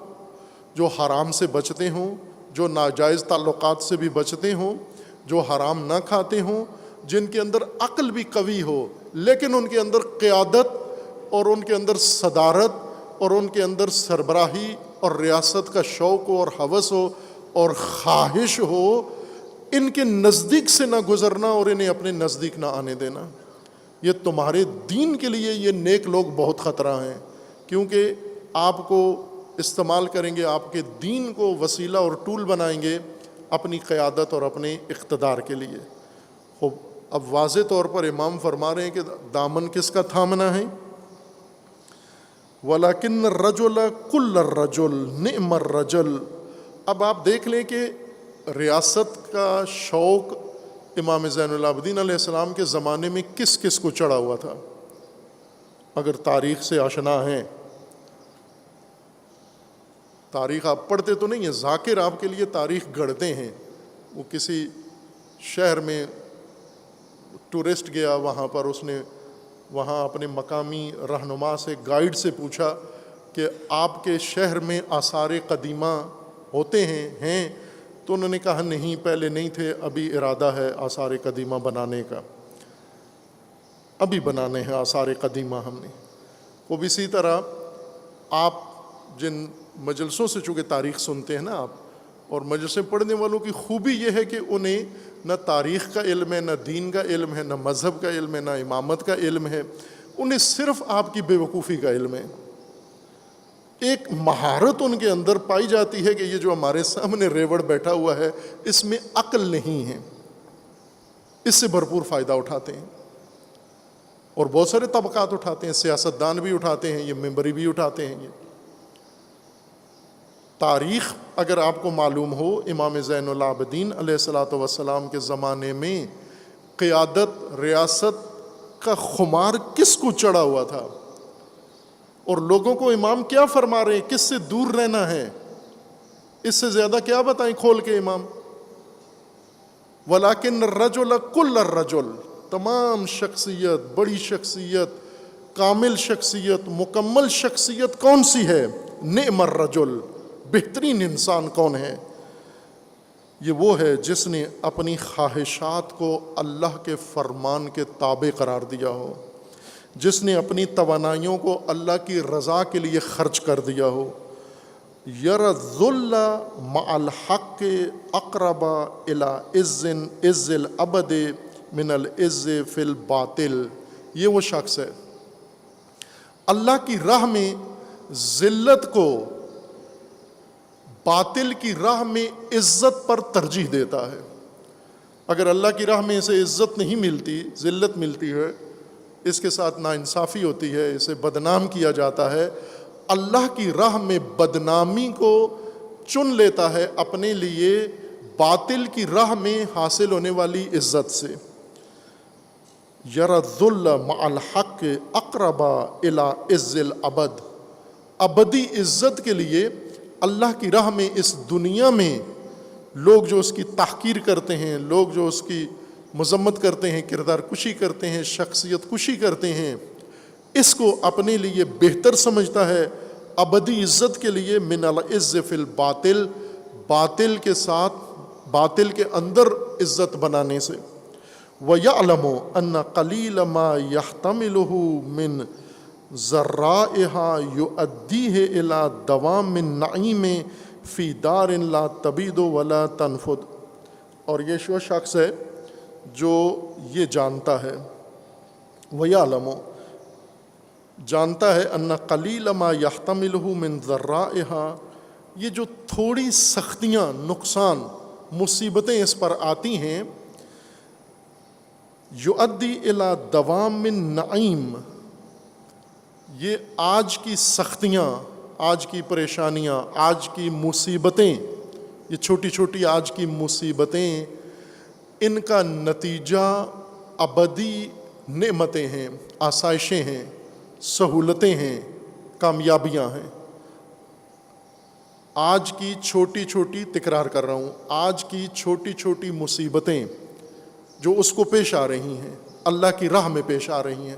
جو حرام سے بچتے ہوں، جو ناجائز تعلقات سے بھی بچتے ہوں، جو حرام نہ کھاتے ہوں، جن کے اندر عقل بھی قوی ہو لیکن ان کے اندر قیادت اور ان کے اندر صدارت اور ان کے اندر سربراہی اور ریاست کا شوق اور ہوس ہو اور خواہش ہو، ان کے نزدیک سے نہ گزرنا اور انہیں اپنے نزدیک نہ آنے دینا۔ یہ تمہارے دین کے لیے یہ نیک لوگ بہت خطرہ ہیں، کیونکہ آپ کو استعمال کریں گے، آپ کے دین کو وسیلہ اور ٹول بنائیں گے اپنی قیادت اور اپنے اقتدار کے لیے. اب واضح طور پر امام فرما رہے ہیں کہ دامن کس کا تھامنا ہے؟ وَلَكِنَّ الرَّجُلَ كُلَّ الرَّجُلِ نِعْمَ الرَّجُلُ. اب آپ دیکھ لیں کہ ریاست کا شوق امام زین العابدین علیہ السلام کے زمانے میں کس کس کو چڑھا ہوا تھا؟ اگر تاریخ سے آشنا ہیں، تاریخ آپ پڑھتے تو نہیں ہیں، ذاکر آپ کے لیے تاریخ گڑھتے ہیں. وہ کسی شہر میں ٹورسٹ گیا، وہاں پر اس نے وہاں اپنے مقامی رہنما سے، گائیڈ سے پوچھا کہ آپ کے شہر میں آثار قدیمہ ہوتے ہیں؟ تو انہوں نے کہا نہیں، پہلے نہیں تھے، ابھی ارادہ ہے آثار قدیمہ بنانے کا، ابھی بنانے ہیں آثار قدیمہ ہم نے. وہ بھی اسی طرح آپ جن مجلسوں سے چونکہ تاریخ سنتے ہیں نا آپ، اور مجلسیں پڑھنے والوں کی خوبی یہ ہے کہ انہیں نہ تاریخ کا علم ہے، نہ دین کا علم ہے، نہ مذہب کا علم ہے، نہ امامت کا علم ہے، انہیں صرف آپ کی بے وقوفی کا علم ہے. ایک مہارت ان کے اندر پائی جاتی ہے کہ یہ جو ہمارے سامنے ریوڑ بیٹھا ہوا ہے اس میں عقل نہیں ہے، اس سے بھرپور فائدہ اٹھاتے ہیں. اور بہت سارے طبقات اٹھاتے ہیں، سیاستدان بھی اٹھاتے ہیں، یہ ممبری بھی اٹھاتے ہیں. یہ تاریخ اگر آپ کو معلوم ہو، امام زین العابدین علیہ الصلاۃ والسلام کے زمانے میں قیادت، ریاست کا خمار کس کو چڑھا ہوا تھا، اور لوگوں کو امام کیا فرما رہے ہیں، کس سے دور رہنا ہے، اس سے زیادہ کیا بتائیں کھول کے امام. وَلَكِنَّ الرَّجُلَ كُلَّ الرَّجُلِ. تمام شخصیت، بڑی شخصیت، کامل شخصیت، مکمل شخصیت کون سی ہے؟ نعم الرجل. بہترین انسان کون ہے؟ یہ وہ ہے جس نے اپنی خواہشات کو اللہ کے فرمان کے تابع قرار دیا ہو، جس نے اپنی توانائیوں کو اللہ کی رضا کے لیے خرچ کر دیا ہو. یَرَ الذُّلَّ مَعَ الْحَقِّ اقرب الی عز الابد من العز فی الباطل. یہ وہ شخص ہے اللہ کی راہ میں ذلت کو باطل کی راہ میں عزت پر ترجیح دیتا ہے. اگر اللہ کی راہ میں اسے عزت نہیں ملتی، ذلت ملتی ہے، اس کے ساتھ ناانصافی ہوتی ہے، اسے بدنام کیا جاتا ہے، اللہ کی راہ میں بدنامی کو چن لیتا ہے اپنے لیے باطل کی راہ میں حاصل ہونے والی عزت سے. یَرَ الذُّلَّ مَعَ الْحَقِّ اقرب الی عز الابد. ابدی عزت کے لیے اللہ کی راہ میں اس دنیا میں لوگ جو اس کی تحقیر کرتے ہیں، لوگ جو اس کی مذمت کرتے ہیں، کردار کشی کرتے ہیں، شخصیت کشی کرتے ہیں، اس کو اپنے لیے بہتر سمجھتا ہے ابدی عزت کے لیے من العز فی الباطل، باطل کے ساتھ، باطل کے اندر عزت بنانے سے. وَيَعْلَمُ أَنَّ قَلِيلَ مَا يَحْتَمِلُهُ مِنْ ذَرَّائِهَا يُؤَدِّيهِ إِلَى دَوَامِ النَّعِيمِ فِي دَارٍ لَا تَبِيدُ وَلَا تَنْفُدُ. اور یہ وہ شخص ہے جو یہ جانتا ہے، وَيَعْلَمُ جانتا ہے، أَنَّ قَلِيلَ مَا يَحْتَمِلُهُ مِنْ ذَرَّائِهَا، یہ جو تھوڑی سختیاں، نقصان، مصیبتیں اس پر آتی ہیں، یؤدی الی دوام النعیم، یہ آج کی سختیاں، آج کی پریشانیاں، آج کی مصیبتیں، یہ چھوٹی چھوٹی آج کی مصیبتیں، ان کا نتیجہ ابدی نعمتیں ہیں، آسائشیں ہیں، سہولتیں ہیں، کامیابیاں ہیں. آج کی چھوٹی چھوٹی، تکرار کر رہا ہوں، آج کی چھوٹی چھوٹی مصیبتیں جو اس کو پیش آ رہی ہیں، اللہ کی راہ میں پیش آ رہی ہیں،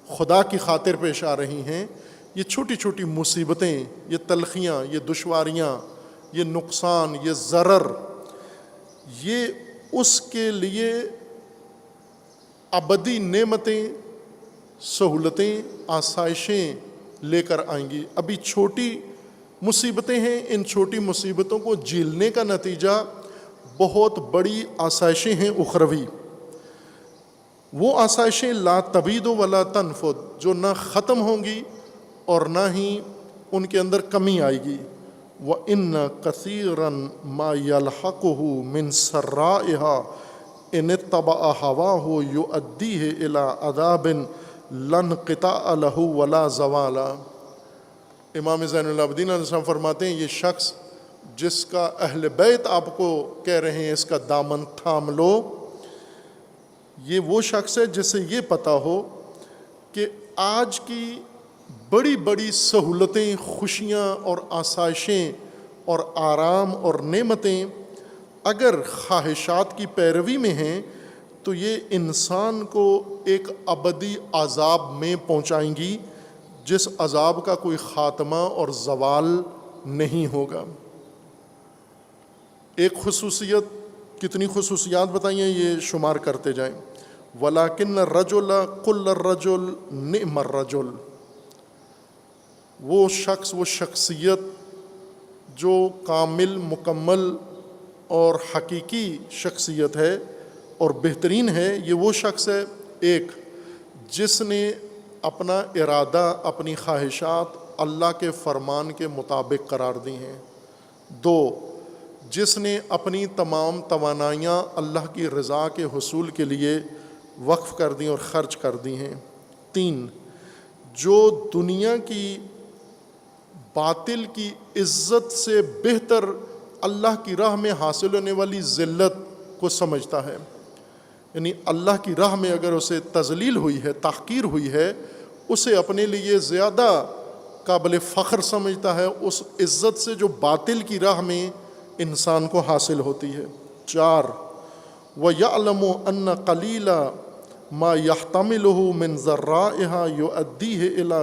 خدا کی خاطر پیش آ رہی ہیں، یہ چھوٹی چھوٹی مصیبتیں، یہ تلخیاں، یہ دشواریاں، یہ نقصان، یہ ضرر، یہ اس کے لیے ابدی نعمتیں، سہولتیں، آسائشیں لے کر آئیں گی. ابھی چھوٹی مصیبتیں ہیں، ان چھوٹی مصیبتوں کو جھیلنے کا نتیجہ بہت بڑی آسائشیں ہیں اخروی. وہ آسائشیں لا تبید ولا تنفد، جو نہ ختم ہوں گی اور نہ ہی ان کے اندر کمی آئے گی. وَإِنَّ كَثِيرًا مَا يَلْحَقُهُ مِنْ سَرَّائِهَا إِنِ اتَّبَعَ هَوَاهُ يُؤَدِّيهِ إِلَىٰ عَذَابٍ لَا انقطاع لَهُ وَلَا زَوَالَ۔ امام زین العابدین علیہ السلام فرماتے ہیں، یہ شخص جس کا اہل بیت آپ کو کہہ رہے ہیں اس کا دامن تھام لو، یہ وہ شخص ہے جسے یہ پتہ ہو کہ آج کی بڑی بڑی سہولتیں، خوشیاں اور آسائشیں اور آرام اور نعمتیں اگر خواہشات کی پیروی میں ہیں تو یہ انسان کو ایک ابدی عذاب میں پہنچائیں گی، جس عذاب کا کوئی خاتمہ اور زوال نہیں ہوگا۔ ایک خصوصیت، کتنی خصوصیات بتائیں یہ شمار کرتے جائیں۔ وَلَٰكِنَّ الرَّجُلَ كُلَّ الرَّجُلِ نِعْمَ الرَّجُلُ، وہ شخص، وہ شخصیت جو کامل، مکمل اور حقیقی شخصیت ہے اور بہترین ہے، یہ وہ شخص ہے، ایک جس نے اپنا ارادہ، اپنی خواہشات اللہ کے فرمان کے مطابق قرار دی ہیں۔ دو، جس نے اپنی تمام توانائیاں اللہ کی رضا کے حصول کے لیے وقف کر دیں اور خرچ کر دی ہیں۔ تین، جو دنیا کی باطل کی عزت سے بہتر اللہ کی راہ میں حاصل ہونے والی ذلت کو سمجھتا ہے، یعنی اللہ کی راہ میں اگر اسے تذلیل ہوئی ہے، تحقیر ہوئی ہے، اسے اپنے لیے زیادہ قابل فخر سمجھتا ہے اس عزت سے جو باطل کی راہ میں انسان کو حاصل ہوتی ہے۔ چار، وَيَعْلَمُ أَنَّ قَلِيلَ مَا يَحْتَمِلُهُ مِنْ ذَرَّائِهَا يُؤَدِّيهِ إِلَىٰ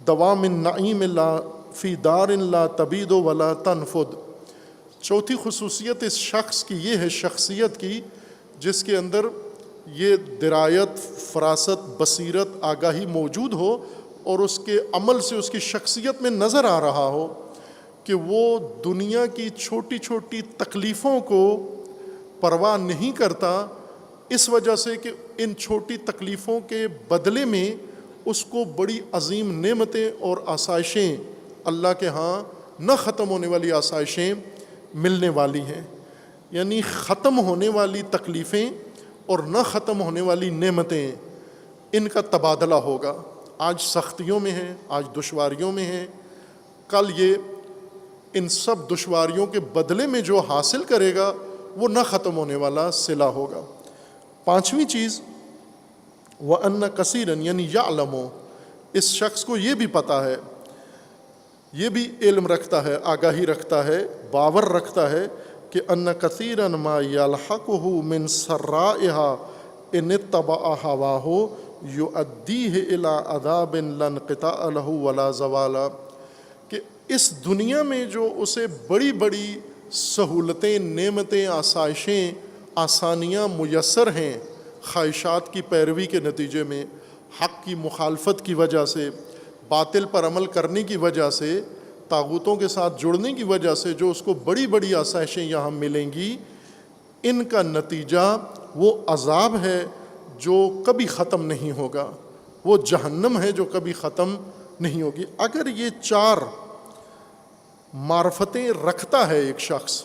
دوام النعیم لا فی دار لا تبید ولا تنفد۔ چوتھی خصوصیت اس شخص کی یہ ہے، شخصیت کی، جس کے اندر یہ درایت، فراست، بصیرت، آگاہی موجود ہو اور اس کے عمل سے اس کی شخصیت میں نظر آ رہا ہو کہ وہ دنیا کی چھوٹی چھوٹی تکلیفوں کو پرواہ نہیں کرتا، اس وجہ سے کہ ان چھوٹی تکلیفوں کے بدلے میں اس کو بڑی عظیم نعمتیں اور آسائشیں، اللہ کے ہاں نہ ختم ہونے والی آسائشیں ملنے والی ہیں۔ یعنی ختم ہونے والی تکلیفیں اور نہ ختم ہونے والی نعمتیں، ان کا تبادلہ ہوگا۔ آج سختیوں میں ہیں، آج دشواریوں میں ہیں، کل یہ ان سب دشواریوں کے بدلے میں جو حاصل کرے گا وہ نہ ختم ہونے والا صلہ ہوگا۔ پانچویں چیز، وَأَنَّ كَثِيرًا، یعنی يَعْلَمُ، اس شخص کو یہ بھی پتہ ہے، یہ بھی علم رکھتا ہے، آگاہی رکھتا ہے، باور رکھتا ہے کہ أَنَّ كَثِيرًا مَا يَلْحَقُهُ مِنْ سَرَّائِهَا إِنِ اتَّبَعَ هَوَاهُ يُؤَدِّيهِ إِلَىٰ عَذَابٍ لَا انقطاع لَهُ وَلَا زَوَالَ، کہ اس دنیا میں جو اسے بڑی بڑی سہولتیں، نعمتیں، آسائشیں، آسانیاں میسر ہیں، خواہشات کی پیروی کے نتیجے میں، حق کی مخالفت کی وجہ سے، باطل پر عمل کرنے کی وجہ سے، طاغوتوں کے ساتھ جڑنے کی وجہ سے جو اس کو بڑی بڑی آسائشیں یہاں ملیں گی، ان کا نتیجہ وہ عذاب ہے جو کبھی ختم نہیں ہوگا، وہ جہنم ہے جو کبھی ختم نہیں ہوگی۔ اگر یہ چار معرفتیں رکھتا ہے ایک شخص،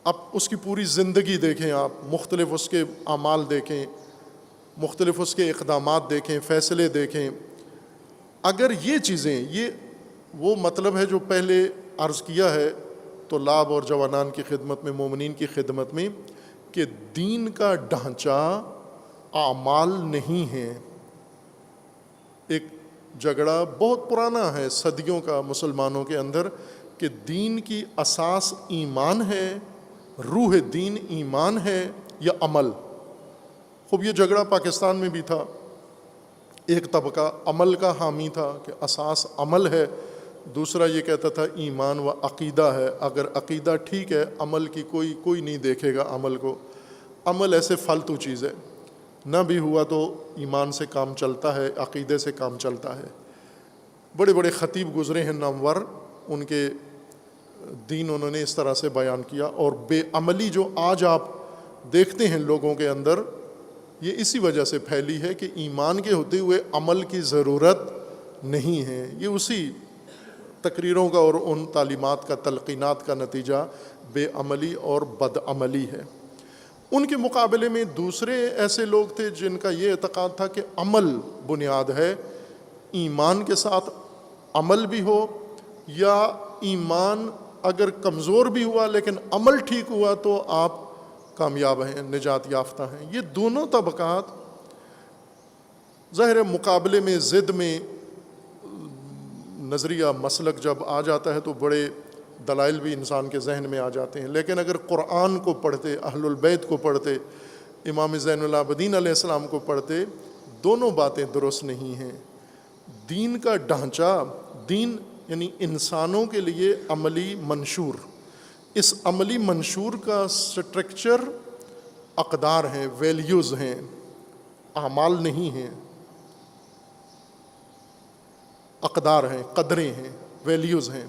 اب اس کی پوری زندگی دیکھیں، آپ مختلف اس کے اعمال دیکھیں، مختلف اس کے اقدامات دیکھیں، فیصلے دیکھیں، اگر یہ چیزیں، یہ وہ مطلب ہے جو پہلے عرض کیا ہے طلاب اور جوانان کی خدمت میں، مومنین کی خدمت میں، کہ دین کا ڈھانچہ اعمال نہیں ہے۔ ایک جھگڑا بہت پرانا ہے، صدیوں کا مسلمانوں کے اندر، کہ دین کی اساس ایمان ہے، روح دین ایمان ہے یا عمل۔ خوب یہ جھگڑا پاکستان میں بھی تھا، ایک طبقہ عمل کا حامی تھا کہ اساس عمل ہے، دوسرا یہ کہتا تھا ایمان و عقیدہ ہے، اگر عقیدہ ٹھیک ہے عمل کی کوئی نہیں دیکھے گا عمل کو، عمل ایسے فالتو چیز ہے، نہ بھی ہوا تو ایمان سے کام چلتا ہے، عقیدے سے کام چلتا ہے۔ بڑے بڑے خطیب گزرے ہیں نامور، ان کے دین انہوں نے اس طرح سے بیان کیا، اور بے عملی جو آج آپ دیکھتے ہیں لوگوں کے اندر، یہ اسی وجہ سے پھیلی ہے کہ ایمان کے ہوتے ہوئے عمل کی ضرورت نہیں ہے۔ یہ اسی تقریروں کا اور ان تعلیمات کا، تلقینات کا نتیجہ بے عملی اور بد عملی ہے۔ ان کے مقابلے میں دوسرے ایسے لوگ تھے جن کا یہ اعتقاد تھا کہ عمل بنیاد ہے، ایمان کے ساتھ عمل بھی ہو، یا ایمان اگر کمزور بھی ہوا لیکن عمل ٹھیک ہوا تو آپ کامیاب ہیں، نجات یافتہ ہیں۔ یہ دونوں طبقات ظاہر ہے مقابلے میں، ضد میں، نظریہ مسلک جب آ جاتا ہے تو بڑے دلائل بھی انسان کے ذہن میں آ جاتے ہیں، لیکن اگر قرآن کو پڑھتے، اہل البیت کو پڑھتے، امام زین العابدین علیہ السلام کو پڑھتے، دونوں باتیں درست نہیں ہیں۔ دین کا ڈھانچہ، دین یعنی انسانوں کے لیے عملی منشور، اس عملی منشور کا سٹرکچر اقدار ہیں، ویلیوز ہیں، اعمال نہیں ہیں، اقدار ہیں، قدریں ہیں، ویلیوز ہیں۔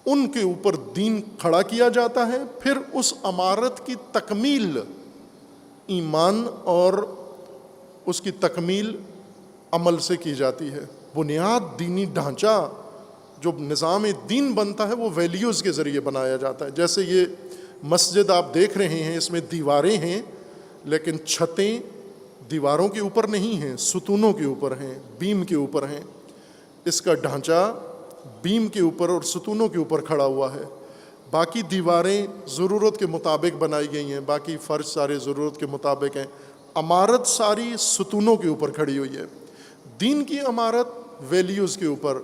ان کے اوپر دین کھڑا کیا جاتا ہے، پھر اس عمارت کی تکمیل ایمان اور اس کی تکمیل عمل سے کی جاتی ہے۔ بنیاد، دینی ڈھانچہ جو نظام دین بنتا ہے وہ ویلیوز کے ذریعے بنایا جاتا ہے۔ جیسے یہ مسجد آپ دیکھ رہے ہیں، اس میں دیواریں ہیں لیکن چھتیں دیواروں کے اوپر نہیں ہیں، ستونوں کے اوپر ہیں، بیم کے اوپر ہیں۔ اس کا ڈھانچہ بیم کے اوپر اور ستونوں کے اوپر کھڑا ہوا ہے۔ باقی دیواریں ضرورت کے مطابق بنائی گئی ہیں، باقی فرش سارے ضرورت کے مطابق ہیں، عمارت ساری ستونوں کے اوپر کھڑی ہوئی ہے۔ دین کی عمارت ویلیوز کے اوپر،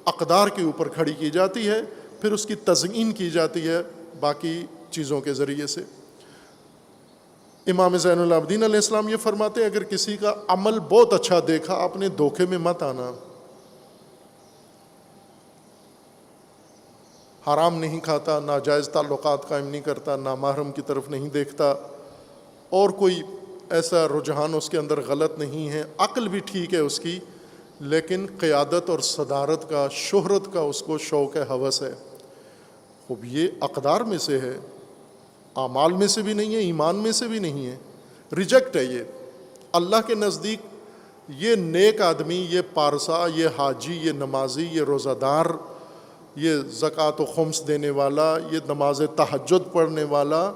اقدار کے اوپر کھڑی کی جاتی ہے، پھر اس کی تزئین کی جاتی ہے باقی چیزوں کے ذریعے سے۔ امام زین العابدین علیہ السلام یہ فرماتے ہیں، اگر کسی کا عمل بہت اچھا دیکھا، آپ نے دھوکے میں مت آنا۔ حرام نہیں کھاتا، ناجائز تعلقات قائم نہیں کرتا، نامحرم کی طرف نہیں دیکھتا، اور کوئی ایسا رجحان اس کے اندر غلط نہیں ہے، عقل بھی ٹھیک ہے اس کی، لیکن قیادت اور صدارت کا، شہرت کا اس کو شوق ہے، ہوس ہے۔ خوب یہ اقدار میں سے ہے، اعمال میں سے بھی نہیں ہے، ایمان میں سے بھی نہیں ہے، ریجیکٹ ہے یہ۔ اللہ کے نزدیک یہ نیک آدمی، یہ پارسا، یہ حاجی، یہ نمازی، یہ روزہ دار، یہ زکوٰۃ و خمس دینے والا، یہ نماز تہجد پڑھنے والا،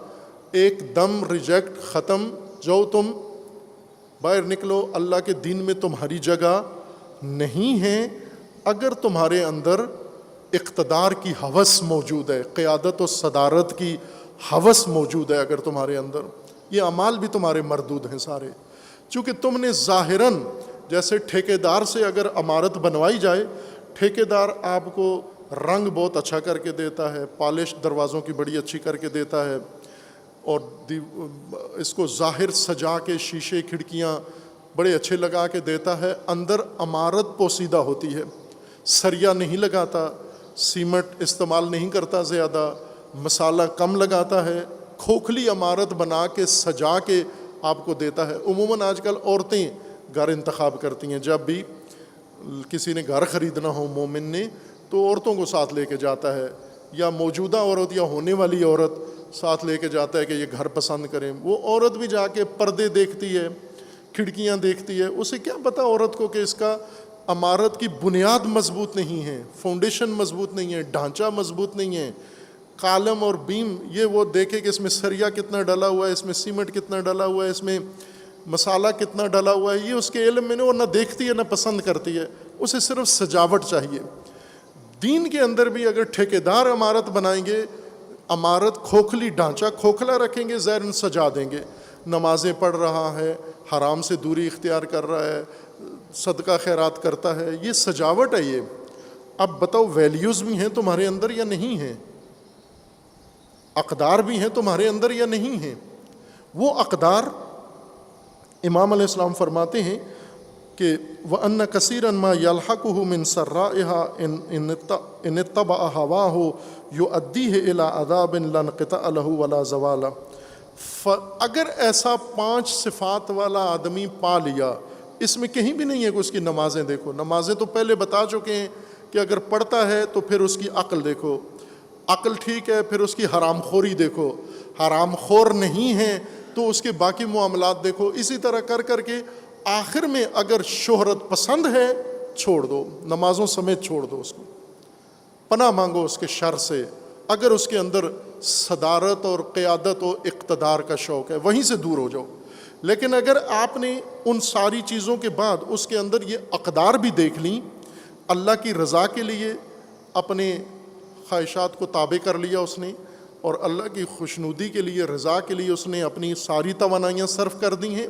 ایک دم ریجیکٹ، ختم، جو تم باہر نکلو، اللہ کے دین میں تمہاری جگہ نہیں ہے۔ اگر تمہارے اندر اقتدار کی ہوس موجود ہے، قیادت و صدارت کی ہوس موجود ہے اگر تمہارے اندر، یہ اعمال بھی تمہارے مردود ہیں سارے، چونکہ تم نے ظاہراً، جیسے ٹھیکیدار سے اگر عمارت بنوائی جائے، ٹھیکیدار آپ کو رنگ بہت اچھا کر کے دیتا ہے، پالش دروازوں کی بڑی اچھی کر کے دیتا ہے، اور اس کو ظاہر سجا کے شیشے کھڑکیاں بڑے اچھے لگا کے دیتا ہے، اندر عمارت پوسیدہ ہوتی ہے، سریا نہیں لگاتا، سیمنٹ استعمال نہیں کرتا، زیادہ مسالہ کم لگاتا ہے، کھوکھلی عمارت بنا کے سجا کے آپ کو دیتا ہے۔ عموماً آج کل عورتیں گھر انتخاب کرتی ہیں، جب بھی کسی نے گھر خریدنا ہو مومن نے تو عورتوں کو ساتھ لے کے جاتا ہے، یا موجودہ عورت یا ہونے والی عورت ساتھ لے کے جاتا ہے کہ یہ گھر پسند کریں۔ وہ عورت بھی جا کے پردے دیکھتی ہے، کھڑکیاں دیکھتی ہے، اسے کیا پتہ عورت کو کہ اس کا عمارت کی بنیاد مضبوط نہیں ہے، فاؤنڈیشن مضبوط نہیں ہے، ڈھانچہ مضبوط نہیں ہے، کالم اور بیم یہ وہ دیکھے کہ اس میں سریا کتنا ڈلا ہوا ہے، اس میں سیمنٹ کتنا ڈلا ہوا ہے، اس میں مسالہ کتنا ڈلا ہوا ہے، یہ اس کے علم میں نہیں، وہ نہ دیکھتی ہے نہ پسند کرتی ہے، اسے صرف سجاوٹ چاہیے۔ دین کے اندر بھی اگر ٹھیکیدار عمارت بنائیں گے، عمارت کھوکھلی، ڈھانچہ کھوکھلا رکھیں گے، ظاہراً سجا دیں گے، نمازیں پڑھ رہا ہے، حرام سے دوری اختیار کر رہا ہے، صدقہ خیرات کرتا ہے، یہ سجاوٹ ہے۔ یہ اب بتاؤ ویلیوز بھی ہیں تمہارے اندر یا نہیں ہیں؟ اقدار بھی ہیں تمہارے اندر یا نہیں ہیں؟ وہ اقدار امام علیہ السلام فرماتے ہیں کہ وَأَنَّ كَثِيرًا مَا يَلْحَقُهُ مِنْ سَرَّائِهَا إِنِ اتَّبَعَ هَوَاهُ يُؤَدِّيهِ إِلَىٰ عَذَابٍ لَا انْقِطَاعَ لَهُ وَلَا زَوَالَ۔ اگر ایسا 5 صفات والا آدمی پا لیا، اس میں کہیں بھی نہیں ہے کہ اس کی نمازیں دیکھو، نمازیں تو پہلے بتا چکے ہیں کہ اگر پڑھتا ہے تو پھر اس کی عقل دیکھو، عقل ٹھیک ہے پھر اس کی حرام خوری دیکھو، حرام خور نہیں ہے تو اس کے باقی معاملات دیکھو، اسی طرح کر کر کے آخر میں اگر شہرت پسند ہے چھوڑ دو، نمازوں سمیت چھوڑ دو اس کو، پناہ مانگو اس کے شر سے۔ اگر اس کے اندر صدارت اور قیادت و اقتدار کا شوق ہے وہیں سے دور ہو جاؤ۔ لیکن اگر آپ نے ان ساری چیزوں کے بعد اس کے اندر یہ اقدار بھی دیکھ لیں، اللہ کی رضا کے لیے اپنے خواہشات کو تابع کر لیا اس نے، اور اللہ کی خوشنودی کے لیے، رضا کے لیے اس نے اپنی ساری توانائیاں صرف کر دی ہیں،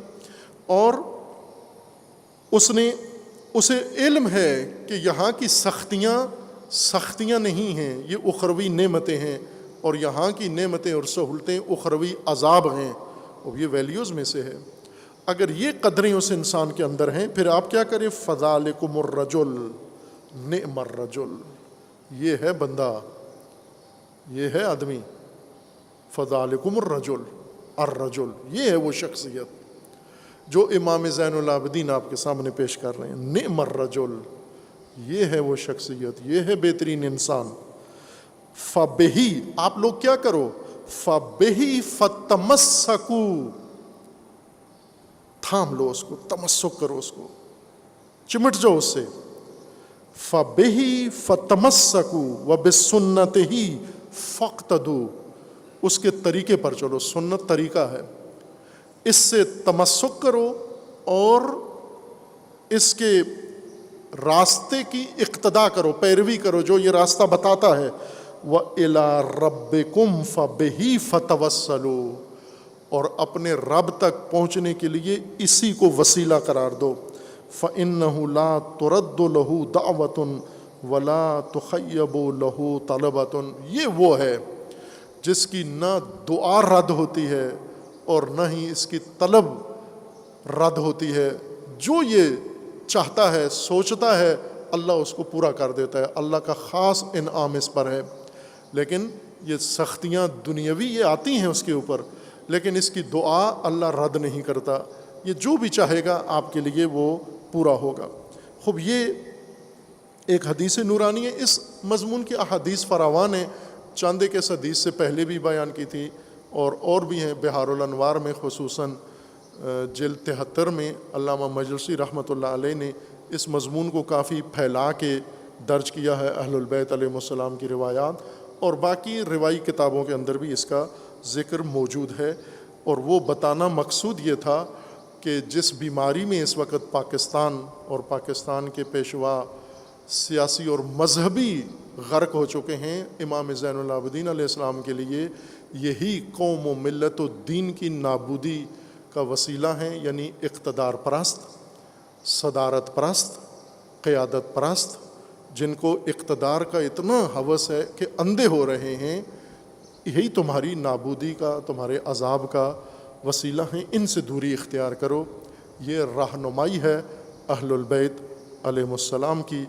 اور اسے علم ہے کہ یہاں کی سختیاں نہیں ہیں، یہ اخروی نعمتیں ہیں، اور یہاں کی نعمتیں اور سہولتیں اخروی عذاب ہیں، اور یہ ویلیوز میں سے ہے۔ اگر یہ قدریں اس انسان کے اندر ہیں، پھر آپ کیا کریں؟ فذالکم الرجل نعم الرجل، یہ ہے بندہ، یہ ہے آدمی۔ فذالکم الرجل، یہ ہے وہ شخصیت جو امام زین العابدین آپ کے سامنے پیش کر رہے ہیں۔ نعم الرجل، یہ ہے وہ شخصیت، یہ ہے بہترین انسان۔ فبہی، آپ لوگ کیا کرو؟ فبہی فتمسکو، تھام لو اس کو، تمسک کرو اس کو، چمٹ جاؤ اس سے۔ فبہی فتمسکو وبسنتہ فاقتدوا، اس کے طریقے پر چلو، سنت طریقہ ہے، اس سے تمسک کرو اور اس کے راستے کی اقتدا کرو، پیروی کرو جو یہ راستہ بتاتا ہے۔ وَإِلَىٰ رَبِّكُمْ فَبِهِ فَتَوَسَّلُوا، اور اپنے رب تک پہنچنے کے لیے اسی کو وسیلہ قرار دو۔ فَإِنَّهُ لَا تُرَدُّ لَهُ دَعْوَةٌ وَلَا تُخَيَّبُ لَهُ طَلَبَةٌ، یہ وہ ہے جس کی نہ دعا رد ہوتی ہے اور نہ ہی اس کی طلب رد ہوتی ہے۔ جو یہ چاہتا ہے، سوچتا ہے، اللہ اس کو پورا کر دیتا ہے، اللہ کا خاص انعام اس پر ہے۔ لیکن یہ سختیاں دنیاوی یہ آتی ہیں اس کے اوپر، لیکن اس کی دعا اللہ رد نہیں کرتا، یہ جو بھی چاہے گا آپ کے لیے وہ پورا ہوگا۔ خوب، یہ ایک حدیث نورانی ہے، اس مضمون کی احادیث فراوان ہیں، چاند ایک اس حدیث سے پہلے بھی بیان کی تھی، اور بھی ہیں۔ بہار الانوار میں خصوصاً جلد 73 میں علامہ مجلسی رحمۃ اللہ علیہ نے اس مضمون کو کافی پھیلا کے درج کیا ہے، اہل البیت علیہ السلام کی روایات، اور باقی روایی کتابوں کے اندر بھی اس کا ذکر موجود ہے۔ اور وہ بتانا مقصود یہ تھا کہ جس بیماری میں اس وقت پاکستان اور پاکستان کے پیشوا سیاسی اور مذہبی غرق ہو چکے ہیں، امام زین العابدین علیہ السلام کے لیے یہی قوم و ملت و دین کی نابودی کا وسیلہ ہیں، یعنی اقتدار پرست، صدارت پرست، قیادت پرست، جن کو اقتدار کا اتنا ہوس ہے کہ اندھے ہو رہے ہیں، یہی تمہاری نابودی کا، تمہارے عذاب کا وسیلہ ہیں، ان سے دوری اختیار کرو۔ یہ رہنمائی ہے اہل البیت علیہ السلام کی۔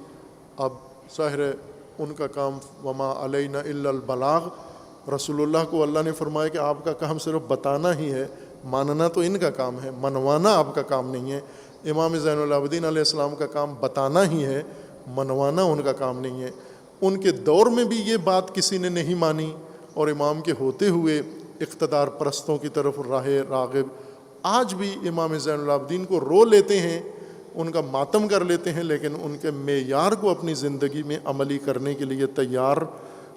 اب ظاہر ہے ان کا کام وما علینا الا البلاغ، رسول اللہ کو اللہ نے فرمایا کہ آپ کا کام صرف بتانا ہی ہے، ماننا تو ان کا کام ہے، منوانا آپ کا کام نہیں ہے۔ امام زین العابدین علیہ السلام کا کام بتانا ہی ہے، منوانا ان کا کام نہیں ہے۔ ان کے دور میں بھی یہ بات کسی نے نہیں مانی، اور امام کے ہوتے ہوئے اقتدار پرستوں کی طرف راہ راغب آج بھی امام زین العابدین کو رو لیتے ہیں، ان کا ماتم کر لیتے ہیں، لیکن ان کے معیار کو اپنی زندگی میں عملی کرنے کے لیے تیار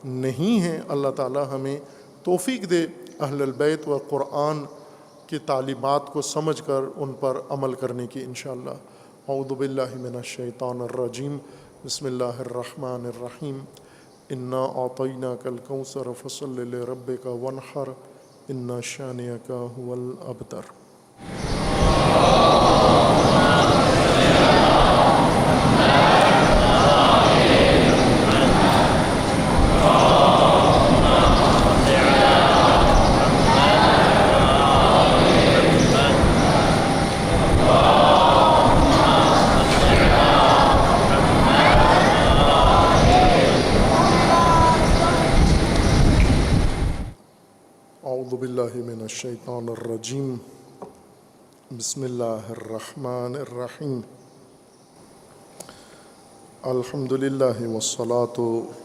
نہیں ہیں۔ اللہ تعالی ہمیں توفیق دے اہل البیت و قرآن کی تعلیمات کو سمجھ کر ان پر عمل کرنے کی انشاءاللہ۔ اعوذ باللہ من الشیطان الرجیم، بسم اللہ الرحمن الرحیم۔ انا اعطیناک الکوثر فصل لربک وانحر ان شانئک هو الابتر۔ اعوذ باللہ من الشیطان الرجیم، بسم اللہ الرحمن الرحیم۔ الحمد للہ والصلاة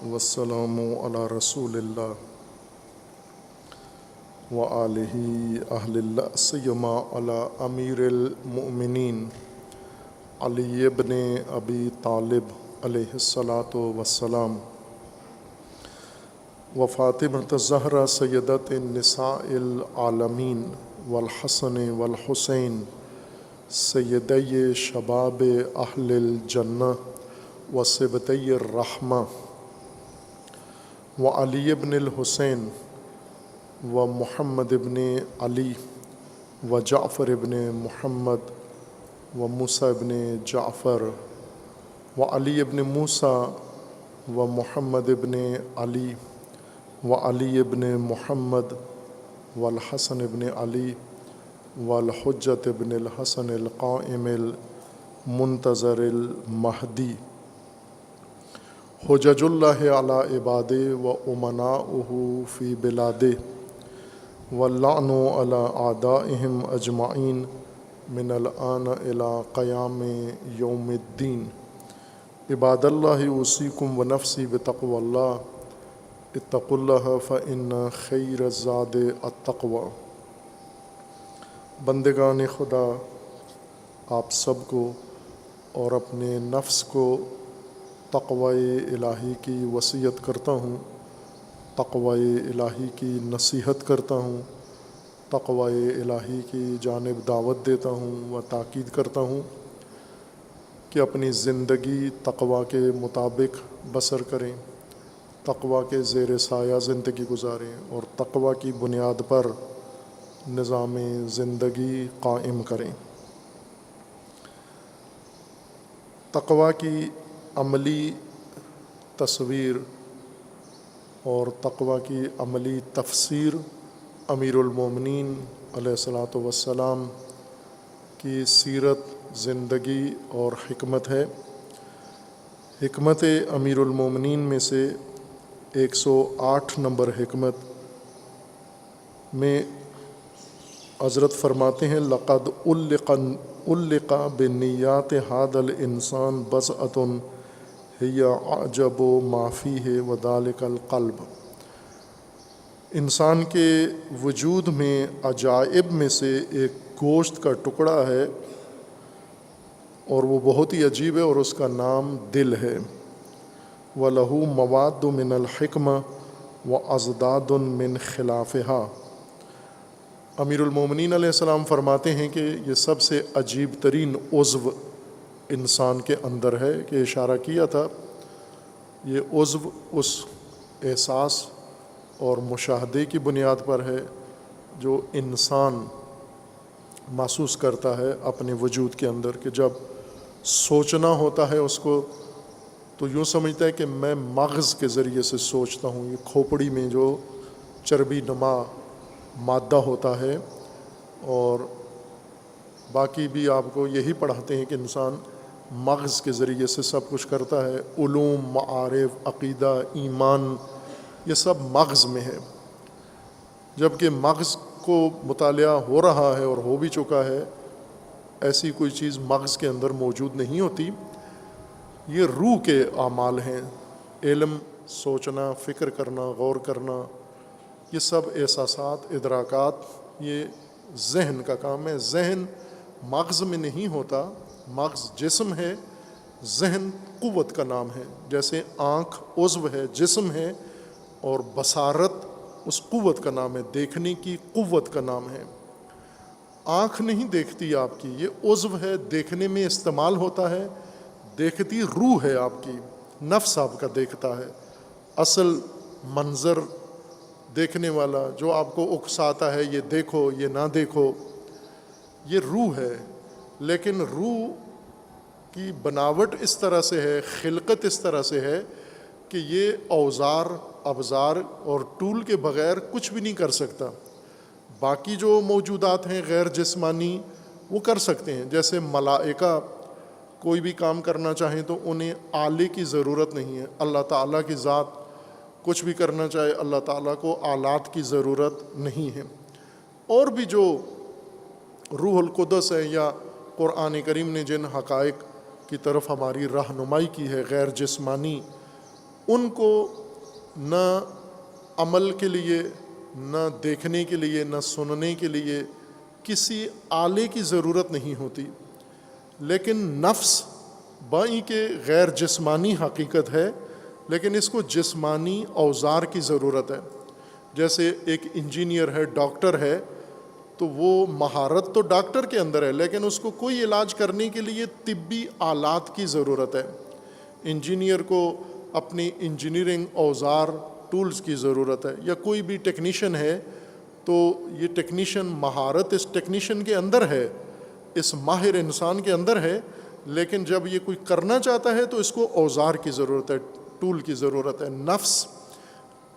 والسلام علی رسول اللہ وآلہ اہل اللہ، سیما علی امیر المؤمنین علی ابن ابی طالب علیہ الصلاۃ والسلام۔ و فاطمۃ الزہرا سیدۃ النساء العالمین والحسن والحسین سیدی شباب اہل الجنہ و صبتی الرحمہ و علی ابن الحسین و محمد ابن علی و جعفر ابن محمد و موسیٰ ابن جعفر و علی ابن موسیٰ و محمد ابن علی و علی ابن محمد والحسن ابن علی والحجت ابن الحسن القائم المنتظر المہدی حجج اللہ علی عباد و امناؤہ فی بلاد واللعن علی اعدائہم اجمعین من الآن الی قیام یوم الدین عباد اللہ اوصیکم و نفسی بتقوی اللہ اتقوا اللہ فإن خیر الزاد التقوی۔ بندگان خدا، آپ سب کو اور اپنے نفس کو تقوی الہی کی وصیت کرتا ہوں، تقوی الہی کی نصیحت کرتا ہوں، تقوی الہی کی جانب دعوت دیتا ہوں و تاکید کرتا ہوں کہ اپنی زندگی تقوی کے مطابق بسر کریں، تقوی کے زیر سایہ زندگی گزاریں اور تقوی کی بنیاد پر نظام زندگی قائم کریں۔ تقوی کی عملی تصویر اور تقوی کی عملی تفسیر امیر المومنین علیہ الصلاۃ والسلام کی سیرت، زندگی اور حکمت ہے۔ حکمت امیر المومنین میں سے 108 نمبر حکمت میں حضرت فرماتے ہیں لقد علق بنیات هذا الانسان بضعة هي اعجب ما فيه وذلك القلب۔ انسان کے وجود میں عجائب میں سے ایک گوشت کا ٹکڑا ہے اور وہ بہت ہی عجیب ہے اور اس کا نام دل ہے۔ وَلَهُ مَوَادُ مِنَ الْحِكْمَةِ وَأَزْدَادٌ مِّن خِلَافِهَا۔ امیر المومنین علیہ السلام فرماتے ہیں کہ یہ سب سے عجیب ترین عضو انسان کے اندر ہے، کہ اشارہ کیا تھا یہ عضو اس احساس اور مشاہدے کی بنیاد پر ہے جو انسان محسوس کرتا ہے اپنے وجود کے اندر، کہ جب سوچنا ہوتا ہے اس کو تو یوں سمجھتا ہے کہ میں مغز کے ذریعے سے سوچتا ہوں، یہ کھوپڑی میں جو چربی نما مادہ ہوتا ہے، اور باقی بھی آپ کو یہی پڑھاتے ہیں کہ انسان مغز کے ذریعے سے سب کچھ کرتا ہے، علوم، معارف، عقیدہ، ایمان، یہ سب مغز میں ہے۔ جبکہ مغز کو مطالعہ ہو رہا ہے اور ہو بھی چکا ہے، ایسی کوئی چیز مغز کے اندر موجود نہیں ہوتی، یہ روح کے اعمال ہیں، علم، سوچنا، فکر کرنا، غور کرنا، یہ سب احساسات، ادراکات، یہ ذہن کا کام ہے۔ ذہن مغز میں نہیں ہوتا، مغز جسم ہے، ذہن قوت کا نام ہے۔ جیسے آنکھ عضو ہے، جسم ہے، اور بصارت اس قوت کا نام ہے، دیکھنے کی قوت کا نام ہے۔ آنکھ نہیں دیکھتی آپ کی، یہ عضو ہے، دیکھنے میں استعمال ہوتا ہے، دیکھتی روح ہے آپ کی، نفس آپ کا دیکھتا ہے۔ اصل منظر دیکھنے والا جو آپ کو اکساتا ہے یہ دیکھو، یہ نہ دیکھو، یہ روح ہے۔ لیکن روح کی بناوٹ اس طرح سے ہے، خلقت اس طرح سے ہے کہ یہ اوزار، ابزار اور ٹول کے بغیر کچھ بھی نہیں کر سکتا۔ باقی جو موجودات ہیں غیر جسمانی وہ کر سکتے ہیں، جیسے ملائکہ کوئی بھی کام کرنا چاہیں تو انہیں آلے کی ضرورت نہیں ہے۔ اللہ تعالیٰ کی ذات کچھ بھی کرنا چاہے، اللہ تعالیٰ کو آلات کی ضرورت نہیں ہے۔ اور بھی جو روح القدس ہے یا قرآن کریم نے جن حقائق کی طرف ہماری رہنمائی کی ہے غیر جسمانی، ان کو نہ عمل کے لیے، نہ دیکھنے کے لیے، نہ سننے کے لیے کسی آلے کی ضرورت نہیں ہوتی۔ لیکن نفس بائیں کے غیر جسمانی حقیقت ہے، لیکن اس کو جسمانی اوزار کی ضرورت ہے. جیسے ایک انجینئر ہے، ڈاکٹر ہے، تو وہ مہارت تو ڈاکٹر کے اندر ہے، لیکن اس کو کوئی علاج کرنے کے لیے طبی آلات کی ضرورت ہے. انجینئر کو اپنی انجینئرنگ اوزار ٹولز کی ضرورت ہے. یا کوئی بھی ٹیکنیشین ہے تو یہ ٹیکنیشین، مہارت اس ٹیکنیشین کے اندر ہے، اس ماہر انسان کے اندر ہے، لیکن جب یہ کوئی کرنا چاہتا ہے تو اس کو اوزار کی ضرورت ہے، ٹول کی ضرورت ہے. نفس،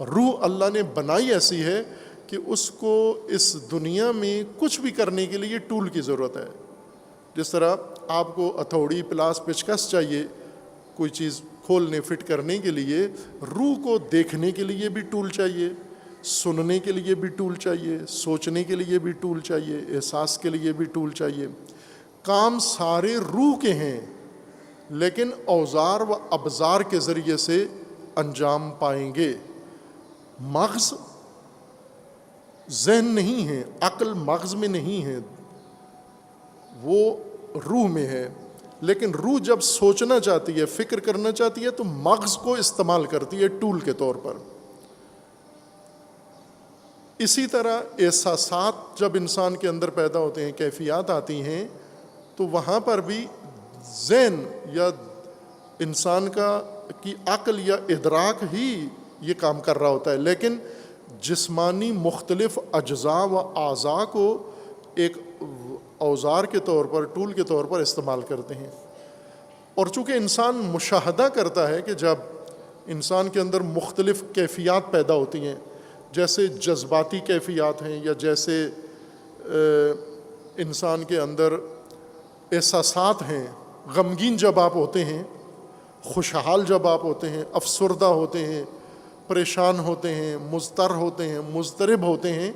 روح اللہ نے بنائی ایسی ہے کہ اس کو اس دنیا میں کچھ بھی کرنے کے لیے ٹول کی ضرورت ہے. جس طرح آپ کو ہتھوڑی، پلاس، پیچکس چاہیے کوئی چیز کھولنے فٹ کرنے کے لیے، روح کو دیکھنے کے لیے بھی ٹول چاہیے، سننے کے لیے بھی ٹول چاہیے، سوچنے کے لیے بھی ٹول چاہیے، احساس کے لیے بھی ٹول چاہیے. کام سارے روح کے ہیں، لیکن اوزار و ابزار کے ذریعے سے انجام پائیں گے. مغز ذہن نہیں ہے، عقل مغز میں نہیں ہے، وہ روح میں ہے. لیکن روح جب سوچنا چاہتی ہے، فکر کرنا چاہتی ہے، تو مغز کو استعمال کرتی ہے ٹول کے طور پر. اسی طرح احساسات جب انسان کے اندر پیدا ہوتے ہیں، کیفیات آتی ہیں، تو وہاں پر بھی ذہن یا انسان کی عقل یا ادراک ہی یہ کام کر رہا ہوتا ہے، لیکن جسمانی مختلف اجزاء و اعضاء کو ایک اوزار کے طور پر، ٹول کے طور پر استعمال کرتے ہیں. اور چونکہ انسان مشاہدہ کرتا ہے کہ جب انسان کے اندر مختلف کیفیات پیدا ہوتی ہیں، جیسے جذباتی کیفیات ہیں، یا جیسے انسان کے اندر احساسات ہیں، غمگین جب آپ ہوتے ہیں، خوشحال جب آپ ہوتے ہیں، افسردہ ہوتے ہیں، پریشان ہوتے ہیں، مضطر ہوتے ہیں، مضطرب ہوتے ہیں،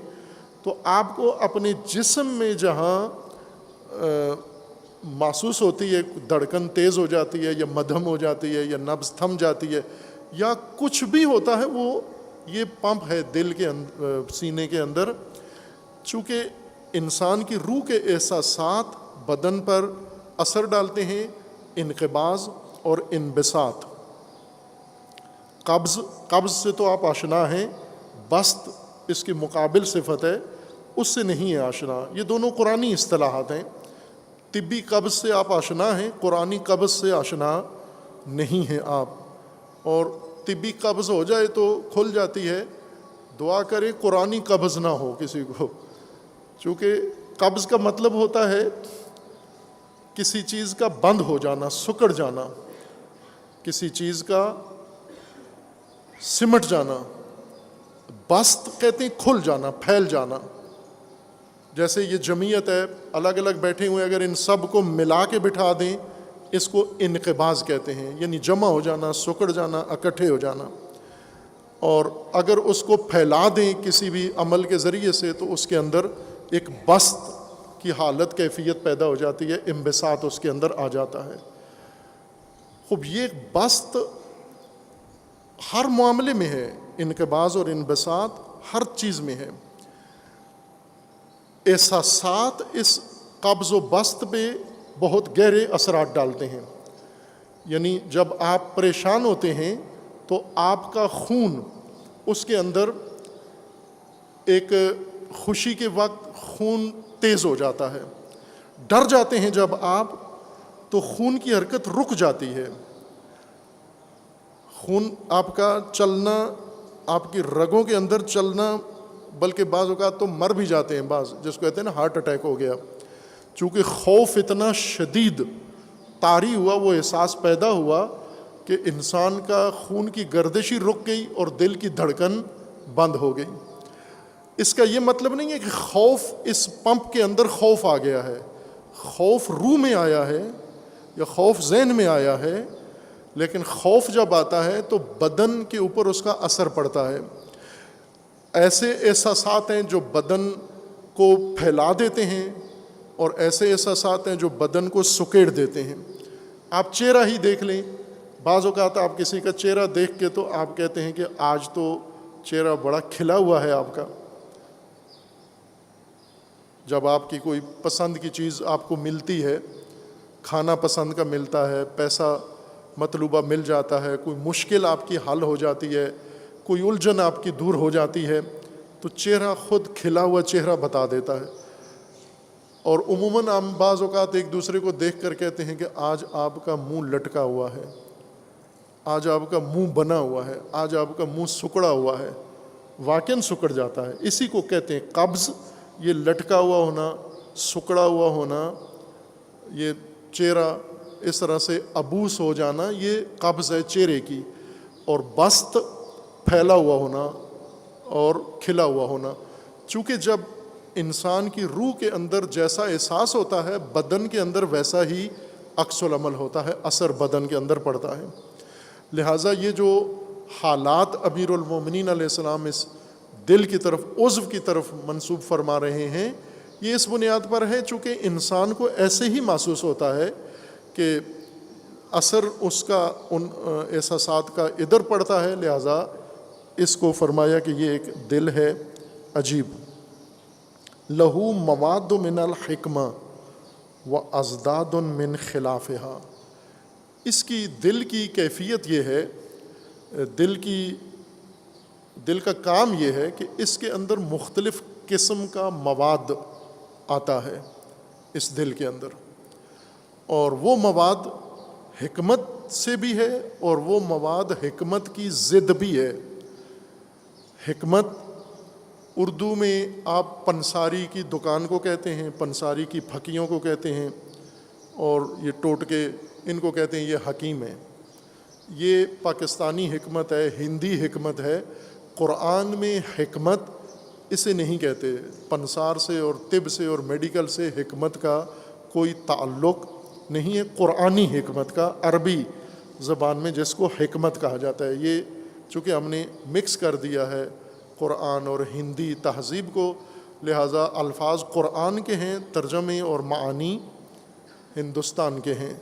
تو آپ کو اپنے جسم میں جہاں محسوس ہوتی ہے، دھڑکن تیز ہو جاتی ہے، یا مدھم ہو جاتی ہے، یا نبض تھم جاتی ہے، یا کچھ بھی ہوتا ہے، وہ یہ پمپ ہے دل کے سینے کے اندر. چونکہ انسان کی روح کے احساسات بدن پر اثر ڈالتے ہیں، انقباض اور انبساط. قبض سے تو آپ آشنا ہیں، بسط اس کی مقابل صفت ہے، اس سے نہیں ہے آشنا. یہ دونوں قرآنی اصطلاحات ہیں. طبی قبض سے آپ آشنا ہیں، قرآنی قبض سے آشنا نہیں ہیں آپ. اور طبی قبض ہو جائے تو کھل جاتی ہے، دعا کریں قرآنی قبض نہ ہو کسی کو. چونکہ قبض کا مطلب ہوتا ہے کسی چیز کا بند ہو جانا، سکڑ جانا، کسی چیز کا سمٹ جانا. بسط کہتے ہیں کھل جانا، پھیل جانا. جیسے یہ جمعیت ہے، الگ الگ بیٹھے ہوئے، اگر ان سب کو ملا کے بٹھا دیں، اس کو انقباض کہتے ہیں، یعنی جمع ہو جانا، سکڑ جانا، اکٹھے ہو جانا. اور اگر اس کو پھیلا دیں کسی بھی عمل کے ذریعے سے، تو اس کے اندر ایک بسط کی حالت، کیفیت پیدا ہو جاتی ہے، انبساط اس کے اندر آ جاتا ہے. خوب یہ بسط ہر معاملے میں ہے، انقباض اور انبساط ہر چیز میں ہے. احساسات اس قبض و بسط پہ بہت گہرے اثرات ڈالتے ہیں. یعنی جب آپ پریشان ہوتے ہیں تو آپ کا خون، اس کے اندر ایک خوشی کے وقت خون تیز ہو جاتا ہے. ڈر جاتے ہیں جب آپ، تو خون کی حرکت رک جاتی ہے. خون آپ کا چلنا، آپ کی رگوں کے اندر چلنا، بلکہ بعض اوقات تو مر بھی جاتے ہیں بعض، جس کو کہتے ہیں نا ہارٹ اٹیک ہو گیا. چونکہ خوف اتنا شدید طاری ہوا، وہ احساس پیدا ہوا کہ انسان کا خون کی گردش ہی رک گئی اور دل کی دھڑکن بند ہو گئی. اس کا یہ مطلب نہیں ہے کہ خوف، اس پمپ کے اندر خوف آ گیا ہے. خوف روح میں آیا ہے یا خوف ذہن میں آیا ہے، لیکن خوف جب آتا ہے تو بدن کے اوپر اس کا اثر پڑتا ہے. ایسے احساسات ہیں جو بدن کو پھیلا دیتے ہیں، اور ایسے احساسات ہیں جو بدن کو سکیڑ دیتے ہیں. آپ چہرہ ہی دیکھ لیں، بعض اوقات آپ کسی کا چہرہ دیکھ کے تو آپ کہتے ہیں کہ آج تو چہرہ بڑا کھلا ہوا ہے آپ کا. جب آپ کی کوئی پسند کی چیز آپ کو ملتی ہے، کھانا پسند کا ملتا ہے، پیسہ مطلوبہ مل جاتا ہے، کوئی مشکل آپ کی حل ہو جاتی ہے، کوئی الجھن آپ کی دور ہو جاتی ہے، تو چہرہ خود کھلا ہوا چہرہ بتا دیتا ہے۔ اور عموماً ہم بعض اوقات ایک دوسرے کو دیکھ کر کہتے ہیں کہ آج آپ کا منہ لٹکا ہوا ہے، آج آپ کا منہ بنا ہوا ہے، آج آپ کا منہ سکڑا ہوا ہے۔ واقعاً سکڑ جاتا ہے، اسی کو کہتے ہیں قبض۔ یہ لٹکا ہوا ہونا، سکڑا ہوا ہونا، یہ چہرہ اس طرح سے عبوس ہو جانا، یہ قبض ہے چہرے کی۔ اور بست پھیلا ہوا ہونا اور کھلا ہوا ہونا، چونکہ جب انسان کی روح کے اندر جیسا احساس ہوتا ہے، بدن کے اندر ویسا ہی عکس العمل ہوتا ہے، اثر بدن کے اندر پڑتا ہے۔ لہٰذا یہ جو حالات امیر المومنین علیہ السلام اس دل کی طرف، عضو کی طرف منسوب فرما رہے ہیں، یہ اس بنیاد پر ہے چونکہ انسان کو ایسے ہی محسوس ہوتا ہے کہ اثر اس کا ان احساسات کا ادھر پڑتا ہے، لہٰذا اس کو فرمایا کہ یہ ایک دل ہے عجیب۔ لہو مواد من الحکمہ و ازداد من خلافہا۔ اس کی دل کی کیفیت یہ ہے، دل کا کام یہ ہے کہ اس کے اندر مختلف قسم کا مواد آتا ہے اس دل کے اندر، اور وہ مواد حکمت سے بھی ہے اور وہ مواد حکمت کی ضد بھی ہے۔ حکمت اردو میں آپ پنساری کی دکان کو کہتے ہیں، پنساری کی پھکیوں کو کہتے ہیں، اور یہ ٹوٹکے ان کو کہتے ہیں یہ حکیم ہیں۔ یہ پاکستانی حکمت ہے، ہندی حکمت ہے۔ قرآن میں حکمت اسے نہیں کہتے۔ پنسار سے اور طب سے اور میڈیکل سے حکمت کا کوئی تعلق نہیں ہے، قرآنی حکمت کا، عربی زبان میں جس کو حکمت کہا جاتا ہے۔ یہ چونکہ ہم نے مکس کر دیا ہے قرآن اور ہندی تہذیب کو، لہٰذا الفاظ قرآن کے ہیں، ترجمے اور معانی ہندوستان کے ہیں۔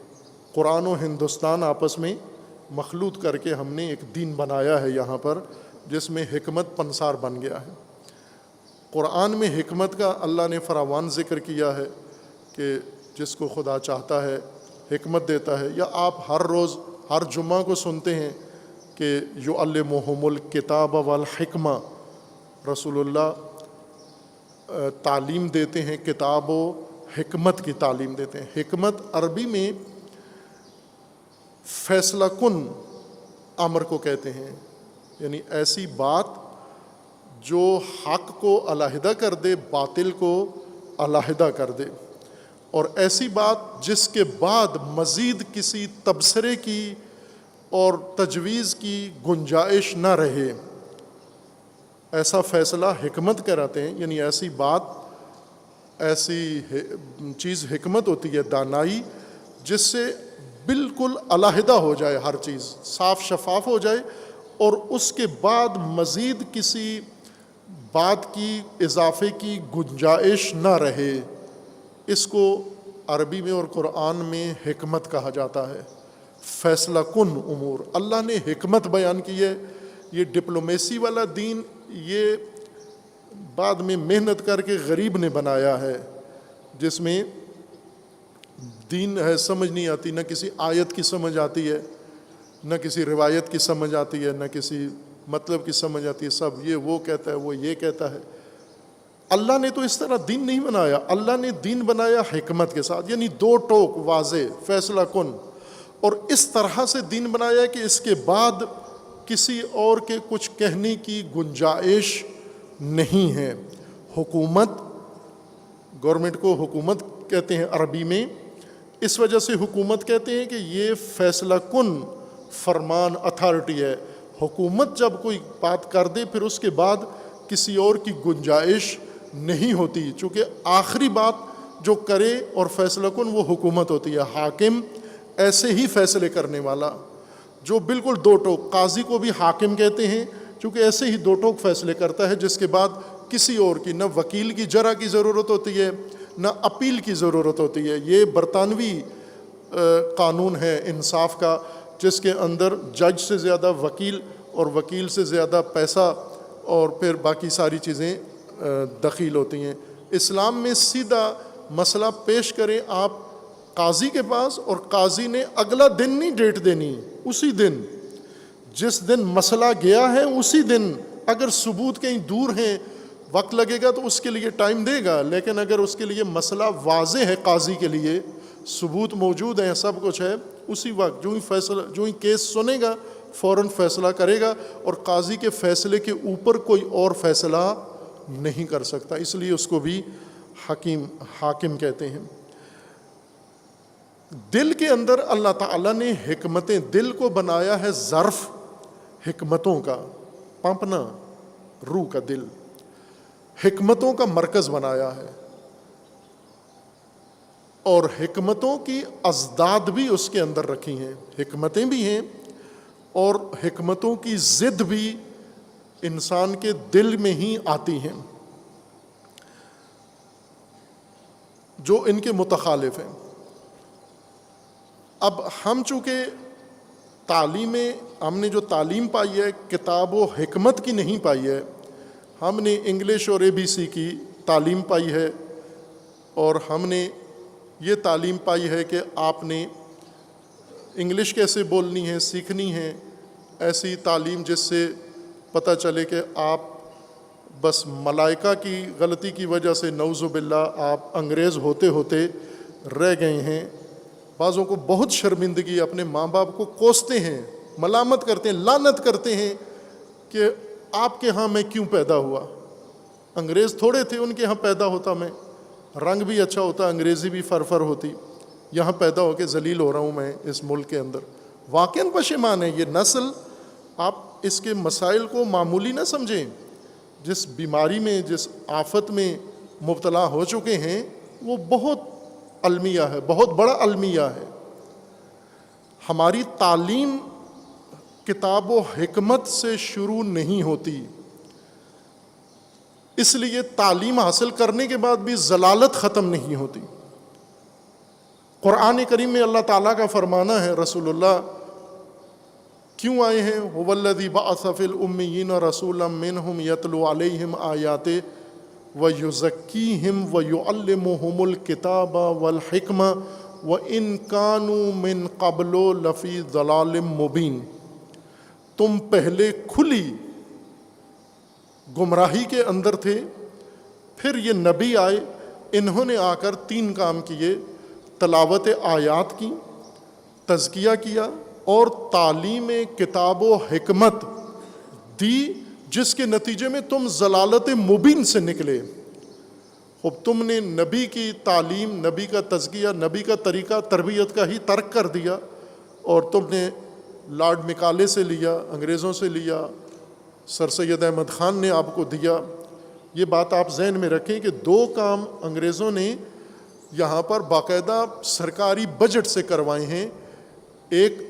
قرآن و ہندوستان آپس میں مخلوط کر کے ہم نے ایک دین بنایا ہے یہاں پر، جس میں حکمت پنسار بن گیا ہے۔ قرآن میں حکمت کا اللہ نے فراوان ذکر کیا ہے کہ جس کو خدا چاہتا ہے حکمت دیتا ہے۔ یا آپ ہر روز ہر جمعہ کو سنتے ہیں کہ یعلمہم الکتاب والحکمہ، رسول اللہ تعلیم دیتے ہیں، کتاب و حکمت کی تعلیم دیتے ہیں۔ حکمت عربی میں فیصلہ کن امر کو کہتے ہیں، یعنی ایسی بات جو حق کو علیحدہ کر دے، باطل کو علیحدہ کر دے، اور ایسی بات جس کے بعد مزید کسی تبصرے کی اور تجویز کی گنجائش نہ رہے، ایسا فیصلہ حکمت کراتے ہیں۔ یعنی ایسی بات، ایسی چیز حکمت ہوتی ہے، دانائی، جس سے بالکل علیحدہ ہو جائے، ہر چیز صاف شفاف ہو جائے، اور اس کے بعد مزید کسی بات کی اضافے کی گنجائش نہ رہے۔ اس کو عربی میں اور قرآن میں حکمت کہا جاتا ہے، فیصلہ کن امور۔ اللہ نے حکمت بیان کی ہے۔ یہ ڈپلومیسی والا دین یہ بعد میں محنت کر کے غریب نے بنایا ہے، جس میں دین ہے سمجھ نہیں آتی، نہ کسی آیت کی سمجھ آتی ہے، نہ کسی روایت کی سمجھ آتی ہے، نہ کسی مطلب کی سمجھ آتی ہے، سب یہ وہ کہتا ہے، وہ یہ کہتا ہے۔ اللہ نے تو اس طرح دین نہیں بنایا، اللہ نے دین بنایا حکمت کے ساتھ، یعنی دو ٹوک واضح، فیصلہ کن، اور اس طرح سے دین بنایا کہ اس کے بعد کسی اور کے کچھ کہنے کی گنجائش نہیں ہے۔ حکومت، گورنمنٹ کو حکومت کہتے ہیں عربی میں، اس وجہ سے حکومت کہتے ہیں کہ یہ فیصلہ کن فرمان اتھارٹی ہے۔ حکومت جب کوئی بات کر دے پھر اس کے بعد کسی اور کی گنجائش نہیں ہوتی، چونکہ آخری بات جو کرے اور فیصلہ کن وہ حکومت ہوتی ہے۔ حاکم ایسے ہی فیصلے کرنے والا، جو بالکل دو ٹوک، قاضی کو بھی حاکم کہتے ہیں چونکہ ایسے ہی دو ٹوک فیصلے کرتا ہے، جس کے بعد کسی اور کی نہ وکیل کی جرح کی ضرورت ہوتی ہے نہ اپیل کی ضرورت ہوتی ہے۔ یہ برطانوی قانون ہے انصاف کا، جس کے اندر جج سے زیادہ وکیل اور وکیل سے زیادہ پیسہ اور پھر باقی ساری چیزیں دخیل ہوتی ہیں۔ اسلام میں سیدھا مسئلہ پیش کریں آپ قاضی کے پاس، اور قاضی نے اگلا دن نہیں ڈیٹ دینی، اسی دن جس دن مسئلہ گیا ہے اسی دن، اگر ثبوت کہیں دور ہیں وقت لگے گا تو اس کے لیے ٹائم دے گا، لیکن اگر اس کے لیے مسئلہ واضح ہے قاضی کے لیے، ثبوت موجود ہیں، سب کچھ ہے، اسی وقت جو ہی کیس سنے گا فوراً فیصلہ کرے گا، اور قاضی کے فیصلے کے اوپر کوئی اور فیصلہ نہیں کر سکتا، اس لیے اس کو بھی حاکم کہتے ہیں۔ دل کے اندر اللہ تعالیٰ نے حکمتیں، دل کو بنایا ہے ظرف حکمتوں کا، پمپنا روح کا دل حکمتوں کا مرکز بنایا ہے، اور حکمتوں کی ازداد بھی اس کے اندر رکھی ہیں، حکمتیں بھی ہیں اور حکمتوں کی ضد بھی انسان کے دل میں ہی آتی ہیں جو ان کے متخالف ہیں۔ اب ہم چونکہ ہم نے جو تعلیم پائی ہے کتاب و حکمت کی نہیں پائی ہے، ہم نے انگلش اور ABC کی تعلیم پائی ہے، اور ہم نے یہ تعلیم پائی ہے کہ آپ نے انگلش کیسے بولنی ہے سیکھنی ہے، ایسی تعلیم جس سے پتہ چلے کہ آپ بس ملائکہ کی غلطی کی وجہ سے نعوذ باللہ آپ انگریز ہوتے ہوتے رہ گئے ہیں۔ بعضوں کو بہت شرمندگی، اپنے ماں باپ کو کوستے ہیں، ملامت کرتے ہیں، لعنت کرتے ہیں کہ آپ کے ہاں میں کیوں پیدا ہوا، انگریز تھوڑے تھے ان کے ہاں پیدا ہوتا، میں رنگ بھی اچھا ہوتا، انگریزی بھی فرفر ہوتی، یہاں پیدا ہو کے ذلیل ہو رہا ہوں میں اس ملک کے اندر۔ واقعاً پشیمان ہے یہ نسل، آپ اس کے مسائل کو معمولی نہ سمجھیں، جس بیماری میں جس آفت میں مبتلا ہو چکے ہیں وہ بہت المیہ ہے، بہت بڑا المیہ ہے۔ ہماری تعلیم کتاب و حکمت سے شروع نہیں ہوتی، اس لیے تعلیم حاصل کرنے کے بعد بھی ضلالت ختم نہیں ہوتی۔ قرآن کریم میں اللہ تعالیٰ کا فرمانا ہے، رسول اللہ کیوں آئے ہیں؟ هو الذی بعث فی الامیین رسولا منہم یتلو علیہم آیاتہ ویزکیہم ویعلمہم الکتاب والحکمہ وَإِن كَانُوا مِن قَبْلُ لَفِي ضَلَالٍ مُبِينٍ۔ تم پہلے کھلی گمراہی کے اندر تھے، پھر یہ نبی آئے، انہوں نے آ کر 3 کام کیے، تلاوت آیات کی، تزکیہ کیا اور تعلیم کتاب و حکمت دی، جس کے نتیجے میں تم ضلالت مبین سے نکلے۔ اب تم نے نبی کی تعلیم، نبی کا تزکیہ، نبی کا طریقہ تربیت کا ہی ترک کر دیا، اور تم نے لارڈ مکالے سے لیا، انگریزوں سے لیا، سر سید احمد خان نے آپ کو دیا۔ یہ بات آپ ذہن میں رکھیں کہ 2 کام انگریزوں نے یہاں پر باقاعدہ سرکاری بجٹ سے کروائے ہیں، ایک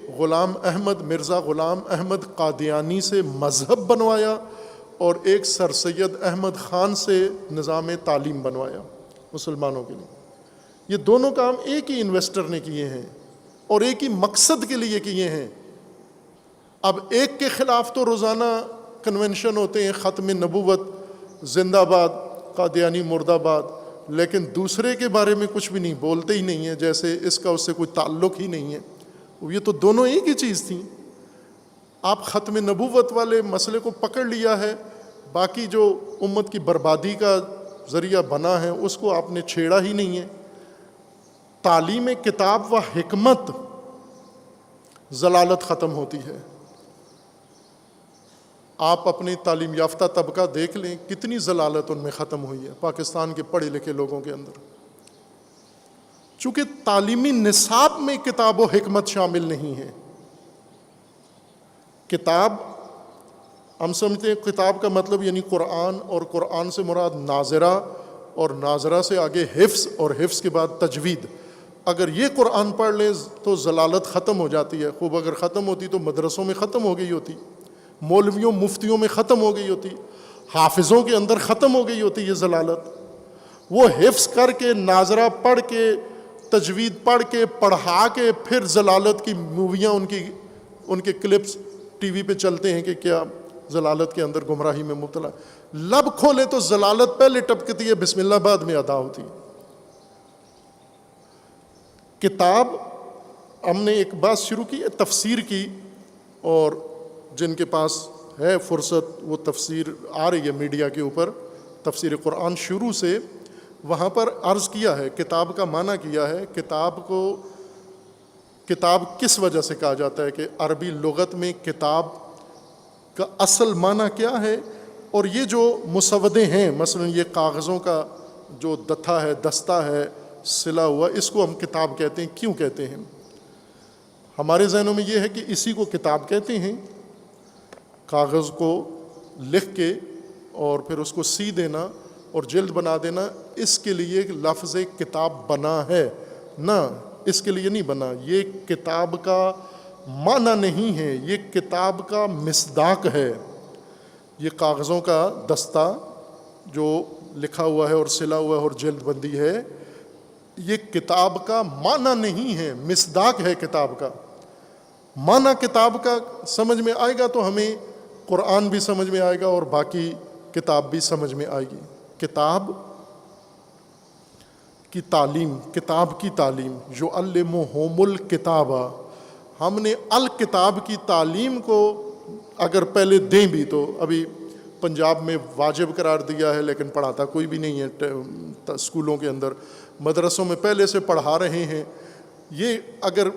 مرزا غلام احمد قادیانی سے مذہب بنوایا، اور ایک سر سید احمد خان سے نظام تعلیم بنوایا مسلمانوں کے لیے۔ یہ دونوں کام ایک ہی انویسٹر نے کیے ہیں اور ایک ہی مقصد کے لیے کیے ہیں۔ اب ایک کے خلاف تو روزانہ کنونشن ہوتے ہیں، ختم نبوت زندہ باد، قادیانی مرد آباد، لیکن دوسرے کے بارے میں کچھ بھی نہیں، بولتے ہی نہیں ہیں، جیسے اس کا اس سے کوئی تعلق ہی نہیں ہے۔ یہ تو دونوں ایک ہی چیز تھیں۔ آپ ختم نبوت والے مسئلے کو پکڑ لیا ہے، باقی جو امت کی بربادی کا ذریعہ بنا ہے اس کو آپ نے چھیڑا ہی نہیں ہے۔ تعلیم کتاب و حکمت ضلالت ختم ہوتی ہے۔ آپ اپنی تعلیم یافتہ طبقہ دیکھ لیں، کتنی ضلالت ان میں ختم ہوئی ہے پاکستان کے پڑھے لکھے لوگوں کے اندر، چونکہ تعلیمی نصاب میں کتاب و حکمت شامل نہیں ہے۔ کتاب ہم سمجھتے ہیں کتاب کا مطلب یعنی قرآن، اور قرآن سے مراد ناظرہ، اور ناظرہ سے آگے حفظ، اور حفظ کے بعد تجوید۔ اگر یہ قرآن پڑھ لیں تو ضلالت ختم ہو جاتی ہے۔ خوب اگر ختم ہوتی تو مدرسوں میں ختم ہو گئی ہوتی، مولویوں مفتیوں میں ختم ہو گئی ہوتی، حافظوں کے اندر ختم ہو گئی ہوتی یہ ضلالت۔ وہ حفظ کر کے، ناظرہ پڑھ کے، تجوید پڑھ کے، پڑھا کے، پھر ضلالت کی موویاں ان کے کلپس ٹی وی پہ چلتے ہیں کہ کیا ضلالت کے اندر گمراہی میں مبتلا۔ لب کھولے تو ضلالت پہلے ٹپکتی ہے، بسم اللہ بعد میں ادا ہوتی ہے۔ کتاب ہم نے ایک بات شروع کی تفسیر کی، اور جن کے پاس ہے فرصت وہ تفسیر آ رہی ہے میڈیا کے اوپر، تفسیر قرآن شروع سے، وہاں پر عرض کیا ہے، کتاب کا معنی کیا ہے، کتاب کو کتاب کس وجہ سے کہا جاتا ہے، کہ عربی لغت میں کتاب کا اصل معنی کیا ہے، اور یہ جو مسودے ہیں، مثلا یہ کاغذوں کا جو دتھا ہے، دستہ ہے سلا ہوا، اس کو ہم کتاب کہتے ہیں۔ کیوں کہتے ہیں؟ ہمارے ذہنوں میں یہ ہے کہ اسی کو کتاب کہتے ہیں، کاغذ کو لکھ کے اور پھر اس کو سی دینا اور جلد بنا دینا، اس کے لیے لفظ کتاب بنا ہے، نہ اس کے لیے نہیں بنا۔ یہ کتاب کا معنی نہیں ہے، یہ کتاب کا مصداق ہے۔ یہ کاغذوں کا دستہ جو لکھا ہوا ہے اور سلا ہوا ہے اور جلد بندی ہے، یہ کتاب کا معنی نہیں ہے، مصداق ہے کتاب کا۔ معنی کتاب کا سمجھ میں آئے گا تو ہمیں قرآن بھی سمجھ میں آئے گا اور باقی کتاب بھی سمجھ میں آئے گی۔ کتاب کی تعلیم، کتاب کی تعلیم، یعلمہم الکتاب، ہم نے الکتاب کی تعلیم کو اگر پہلے دیں بھی تو ابھی پنجاب میں واجب قرار دیا ہے، لیکن پڑھاتا کوئی بھی نہیں ہے اسکولوں کے اندر، مدرسوں میں پہلے سے پڑھا رہے ہیں۔ یہ اگر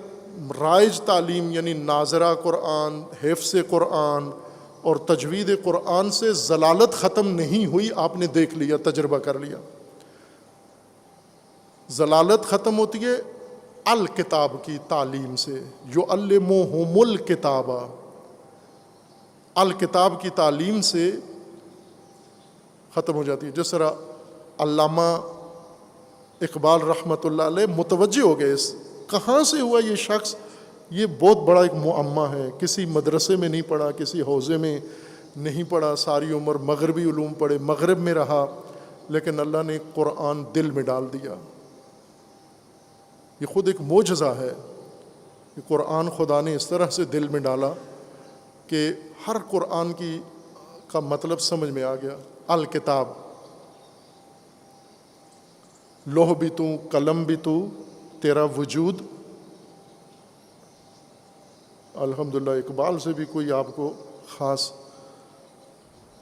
رائج تعلیم یعنی ناظرہ قرآن، حفظ قرآن اور تجوید قرآن سے ضلالت ختم نہیں ہوئی، آپ نے دیکھ لیا، تجربہ کر لیا۔ ضلالت ختم ہوتی ہے الکتاب کی تعلیم سے، یعلمہم الکتاب، الکتاب کی تعلیم سے ختم ہو جاتی ہے۔ جس طرح علامہ اقبال رحمۃ اللہ علیہ متوجہ ہو گئے، کہاں سے ہوا یہ شخص، یہ بہت بڑا ایک معمہ ہے، کسی مدرسے میں نہیں پڑھا، کسی حوزے میں نہیں پڑھا، ساری عمر مغربی علوم پڑھے، مغرب میں رہا، لیکن اللہ نے قرآن دل میں ڈال دیا۔ یہ خود ایک معجزہ ہے کہ قرآن خدا نے اس طرح سے دل میں ڈالا کہ ہر قرآن کا مطلب سمجھ میں آ گیا۔ الکتاب، لوح بھی تو، قلم بھی تو، تیرا وجود۔ الحمدللہ اقبال سے بھی کوئی آپ کو خاص،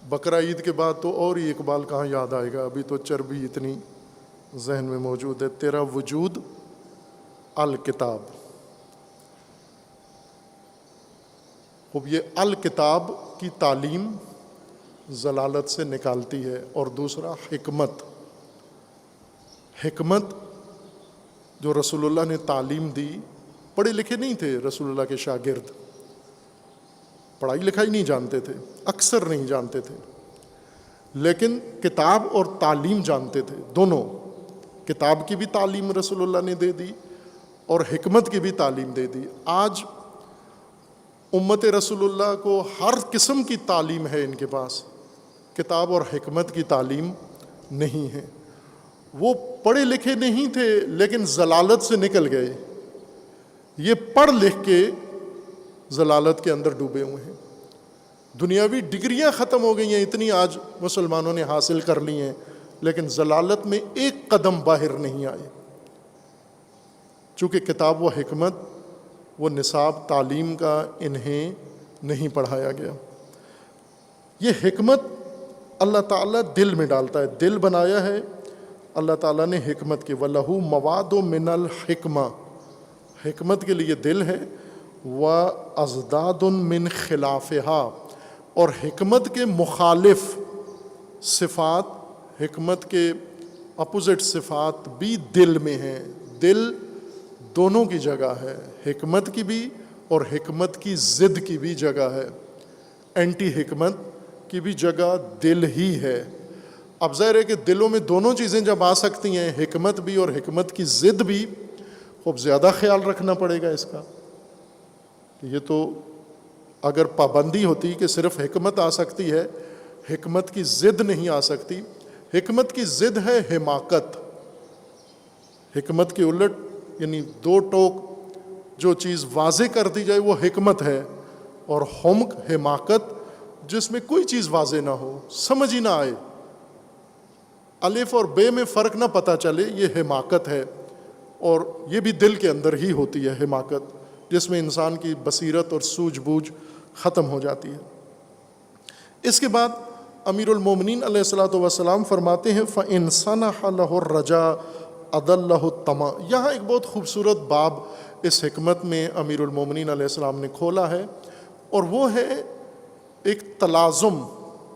بقرہ عید کے بعد تو اور ہی اقبال کہاں یاد آئے گا، ابھی تو چربی اتنی ذہن میں موجود ہے۔ تیرا وجود الکتاب۔ اب یہ الکتاب کی تعلیم ضلالت سے نکالتی ہے۔ اور دوسرا حکمت، حکمت جو رسول اللہ نے تعلیم دی، پڑھے لکھے نہیں تھے رسول اللہ کے شاگرد، پڑھائی لکھائی نہیں جانتے تھے، اکثر نہیں جانتے تھے، لیکن کتاب اور تعلیم جانتے تھے دونوں۔ کتاب کی بھی تعلیم رسول اللہ نے دے دی اور حکمت کی بھی تعلیم دے دی۔ آج امت رسول اللہ کو ہر قسم کی تعلیم ہے، ان کے پاس کتاب اور حکمت کی تعلیم نہیں ہے۔ وہ پڑھے لکھے نہیں تھے لیکن ضلالت سے نکل گئے، یہ پڑھ لکھ کے ضلالت کے اندر ڈوبے ہوئے ہیں۔ دنیاوی ڈگریاں ختم ہو گئی ہیں، اتنی آج مسلمانوں نے حاصل کر لی ہیں، لیکن ضلالت میں ایک قدم باہر نہیں آئے، چونکہ کتاب و حکمت وہ نصاب تعلیم کا انہیں نہیں پڑھایا گیا۔ یہ حکمت اللہ تعالیٰ دل میں ڈالتا ہے، دل بنایا ہے اللہ تعالیٰ نے حکمت کی۔ وَلَهُ مَوَادُ مِنَ الْحِکْمَةِ، حکمت کے لیے دل ہے، وَأَزْدَادٌ مِّن خِلَافِهَا، اور حکمت کے مخالف صفات، حکمت کے اپوزٹ صفات بھی دل میں ہیں۔ دل دونوں کی جگہ ہے، حکمت کی بھی اور حکمت کی ضد کی بھی جگہ ہے، اینٹی حکمت کی بھی جگہ دل ہی ہے۔ اب ظاہر ہے کہ دلوں میں دونوں چیزیں جب آ سکتی ہیں، حکمت بھی اور حکمت کی ضد بھی، خوب زیادہ خیال رکھنا پڑے گا اس کا۔ یہ تو اگر پابندی ہوتی کہ صرف حکمت آ سکتی ہے، حکمت کی ضد نہیں آ سکتی۔ حکمت کی ضد ہے حماقت، حکمت کے الٹ، یعنی دو ٹوک جو چیز واضح کر دی جائے وہ حکمت ہے، اور حمق، حماقت، جس میں کوئی چیز واضح نہ ہو، سمجھ ہی نہ آئے، الف اور بے میں فرق نہ پتہ چلے، یہ حماقت ہے۔ اور یہ بھی دل کے اندر ہی ہوتی ہے حماقت، جس میں انسان کی بصیرت اور سوجھ بوجھ ختم ہو جاتی ہے۔ اس کے بعد امیر المومنین علیہ الصلوۃ والسلام فرماتے ہیں فَإِنْ صَنَحَ لَهُ الرَّجَاءُ أَضَلَّهُ الطَّمَعُ۔ یہاں ایک بہت خوبصورت باب اس حکمت میں امیر المومنین علیہ السلام نے کھولا ہے، اور وہ ہے ایک تلازم،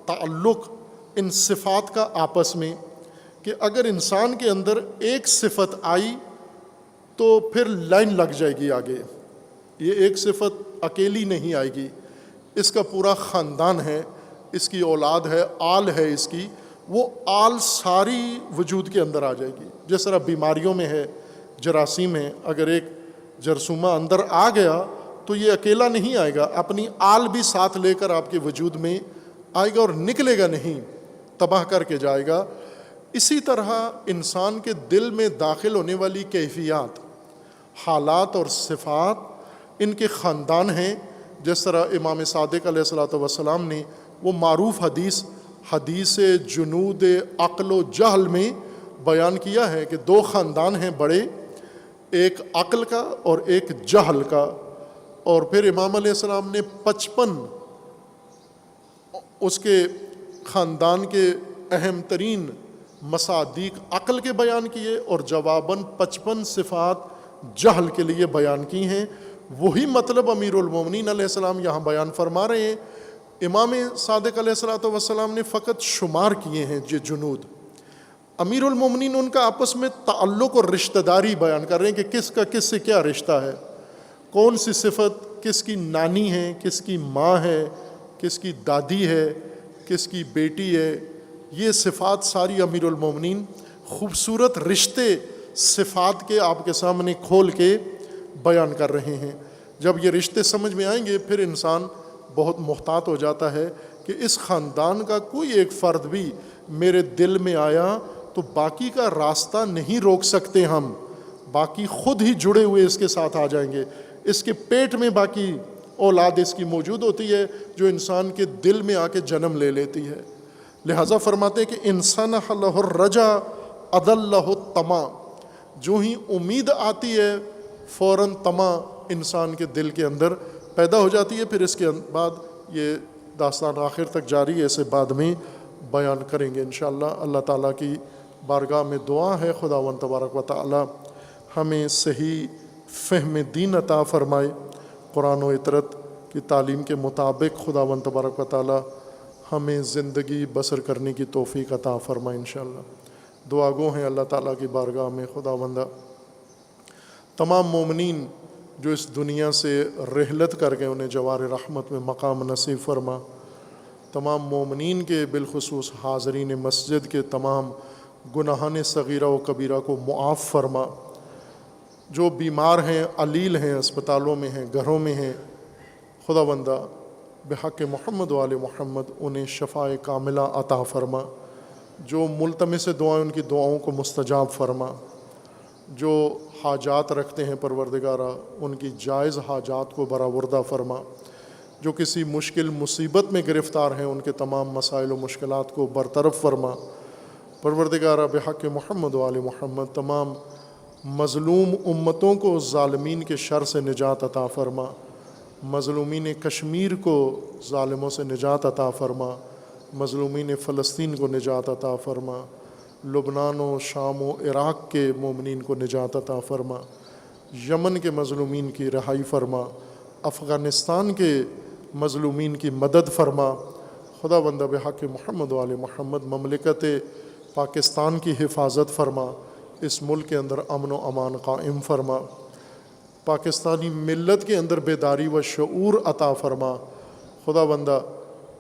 تعلق ان صفات کا آپس میں، کہ اگر انسان کے اندر ایک صفت آئی تو پھر لائن لگ جائے گی آگے۔ یہ ایک صفت اکیلی نہیں آئے گی، اس کا پورا خاندان ہے، اس کی اولاد ہے، آل ہے اس کی، وہ آل ساری وجود کے اندر آ جائے گی۔ جس طرح بیماریوں میں ہے، جراثیم ہے، اگر ایک جرثومہ اندر آ گیا تو یہ اکیلا نہیں آئے گا، اپنی آل بھی ساتھ لے کر آپ کے وجود میں آئے گا اور نکلے گا نہیں، تباہ کر کے جائے گا۔ اسی طرح انسان کے دل میں داخل ہونے والی کیفیات، حالات اور صفات ان کے خاندان ہیں۔ جس طرح امام صادق علیہ الصلوۃ والسلام نے وہ معروف حدیث جنود عقل و جہل میں بیان کیا ہے کہ دو خاندان ہیں بڑے، ایک عقل کا اور ایک جہل کا، اور پھر امام علیہ السلام نے 55 اس کے خاندان کے اہم ترین مصادیق عقل کے بیان کیے، اور جواباً 55 صفات جہل کے لیے بیان کی ہیں۔ وہی مطلب امیر المومنین علیہ السلام یہاں بیان فرما رہے ہیں۔ امام صادق علیہ الصلوۃ والسلام نے فقط شمار کیے ہیں یہ جنود، امیر المومنین ان کا آپس میں تعلق اور رشتہ داری بیان کر رہے ہیں کہ کس کا کس سے کیا رشتہ ہے، کون سی صفت کس کی نانی ہے، کس کی ماں ہے، کس کی دادی ہے، کس کی بیٹی ہے۔ یہ صفات ساری امیر المومنین خوبصورت رشتے صفات کے آپ کے سامنے کھول کے بیان کر رہے ہیں۔ جب یہ رشتے سمجھ میں آئیں گے پھر انسان بہت محتاط ہو جاتا ہے کہ اس خاندان کا کوئی ایک فرد بھی میرے دل میں آیا تو باقی کا راستہ نہیں روک سکتے ہم، باقی خود ہی جڑے ہوئے اس کے ساتھ آ جائیں گے۔ اس کے پیٹ میں باقی اولاد اس کی موجود ہوتی ہے جو انسان کے دل میں آ کے جنم لے لیتی ہے۔ لہٰذا فرماتے ہیں کہ انسان لہ الرجا اضلہ الطمع، جو ہی امید آتی ہے فوراً طمع انسان کے دل کے اندر پیدا ہو جاتی ہے۔ پھر اس کے بعد یہ داستان آخر تک جاری ہے، اسے بعد میں بیان کریں گے انشاءاللہ۔ اللہ تعالیٰ کی بارگاہ میں دعا ہے خداوند تبارک و تعالیٰ ہمیں صحیح فہم دین عطا فرمائے، قرآن و اطرت کی تعلیم کے مطابق خداوند تبارک و تعالیٰ ہمیں زندگی بسر کرنے کی توفیق عطا فرمائے انشاءاللہ۔ دعا گو ہیں اللہ تعالیٰ کی بارگاہ میں خداوندہ تمام مومنین جو اس دنیا سے رحلت کر گئے انہیں جوار رحمت میں مقام نصیب فرما، تمام مومنین کے بالخصوص حاضرین مسجد کے تمام گناہان صغیرہ و کبیرہ کو معاف فرما، جو بیمار ہیں، علیل ہیں، اسپتالوں میں ہیں، گھروں میں ہیں، خداوندہ بحق محمد و آل محمد انہیں شفاء کاملہ عطا فرما، جو ملتمس دعائیں ان کی دعاؤں کو مستجاب فرما، جو حاجات رکھتے ہیں پروردگارہ ان کی جائز حاجات کو برآوردہ فرما، جو کسی مشکل مصیبت میں گرفتار ہیں ان کے تمام مسائل و مشکلات کو برطرف فرما، پروردگارہ بحق محمد و آل محمد تمام مظلوم امتوں کو ظالمین کے شر سے نجات عطا فرما، مظلومین کشمیر کو ظالموں سے نجات عطا فرما، مظلومین فلسطین کو نجات عطا فرما، لبنان و شام و عراق کے مومنین کو نجات عطا فرما، یمن کے مظلومین کی رہائی فرما، افغانستان کے مظلومین کی مدد فرما، خدا بندہ بحق محمد و آل محمد مملکت پاکستان کی حفاظت فرما، اس ملک کے اندر امن و امان قائم فرما، پاکستانی ملت کے اندر بیداری و شعور عطا فرما، خدا بندہ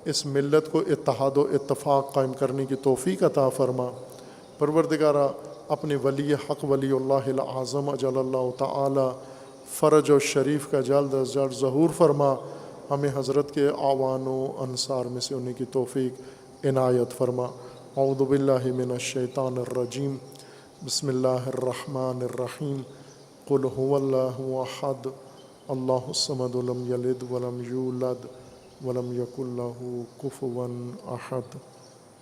اس ملت کو اتحاد و اتفاق قائم کرنے کی توفیق عطا فرما، پروردگارہ اپنے ولی حق ولی اللہ العظم اجل اللہ تعالی فرج و شریف کا جلد از جلد ظہور فرما، ہمیں حضرت کے اعوان و انصار میں سے ہونے کی توفیق عنایت فرما۔ اعوذ باللہ من الشیطان الرجیم، بسم اللہ الرحمن الرحیم، قل هو اللہ احد اللہ الصمد لم یلد ولم یولد ولم یکن لہ کفوا احد۔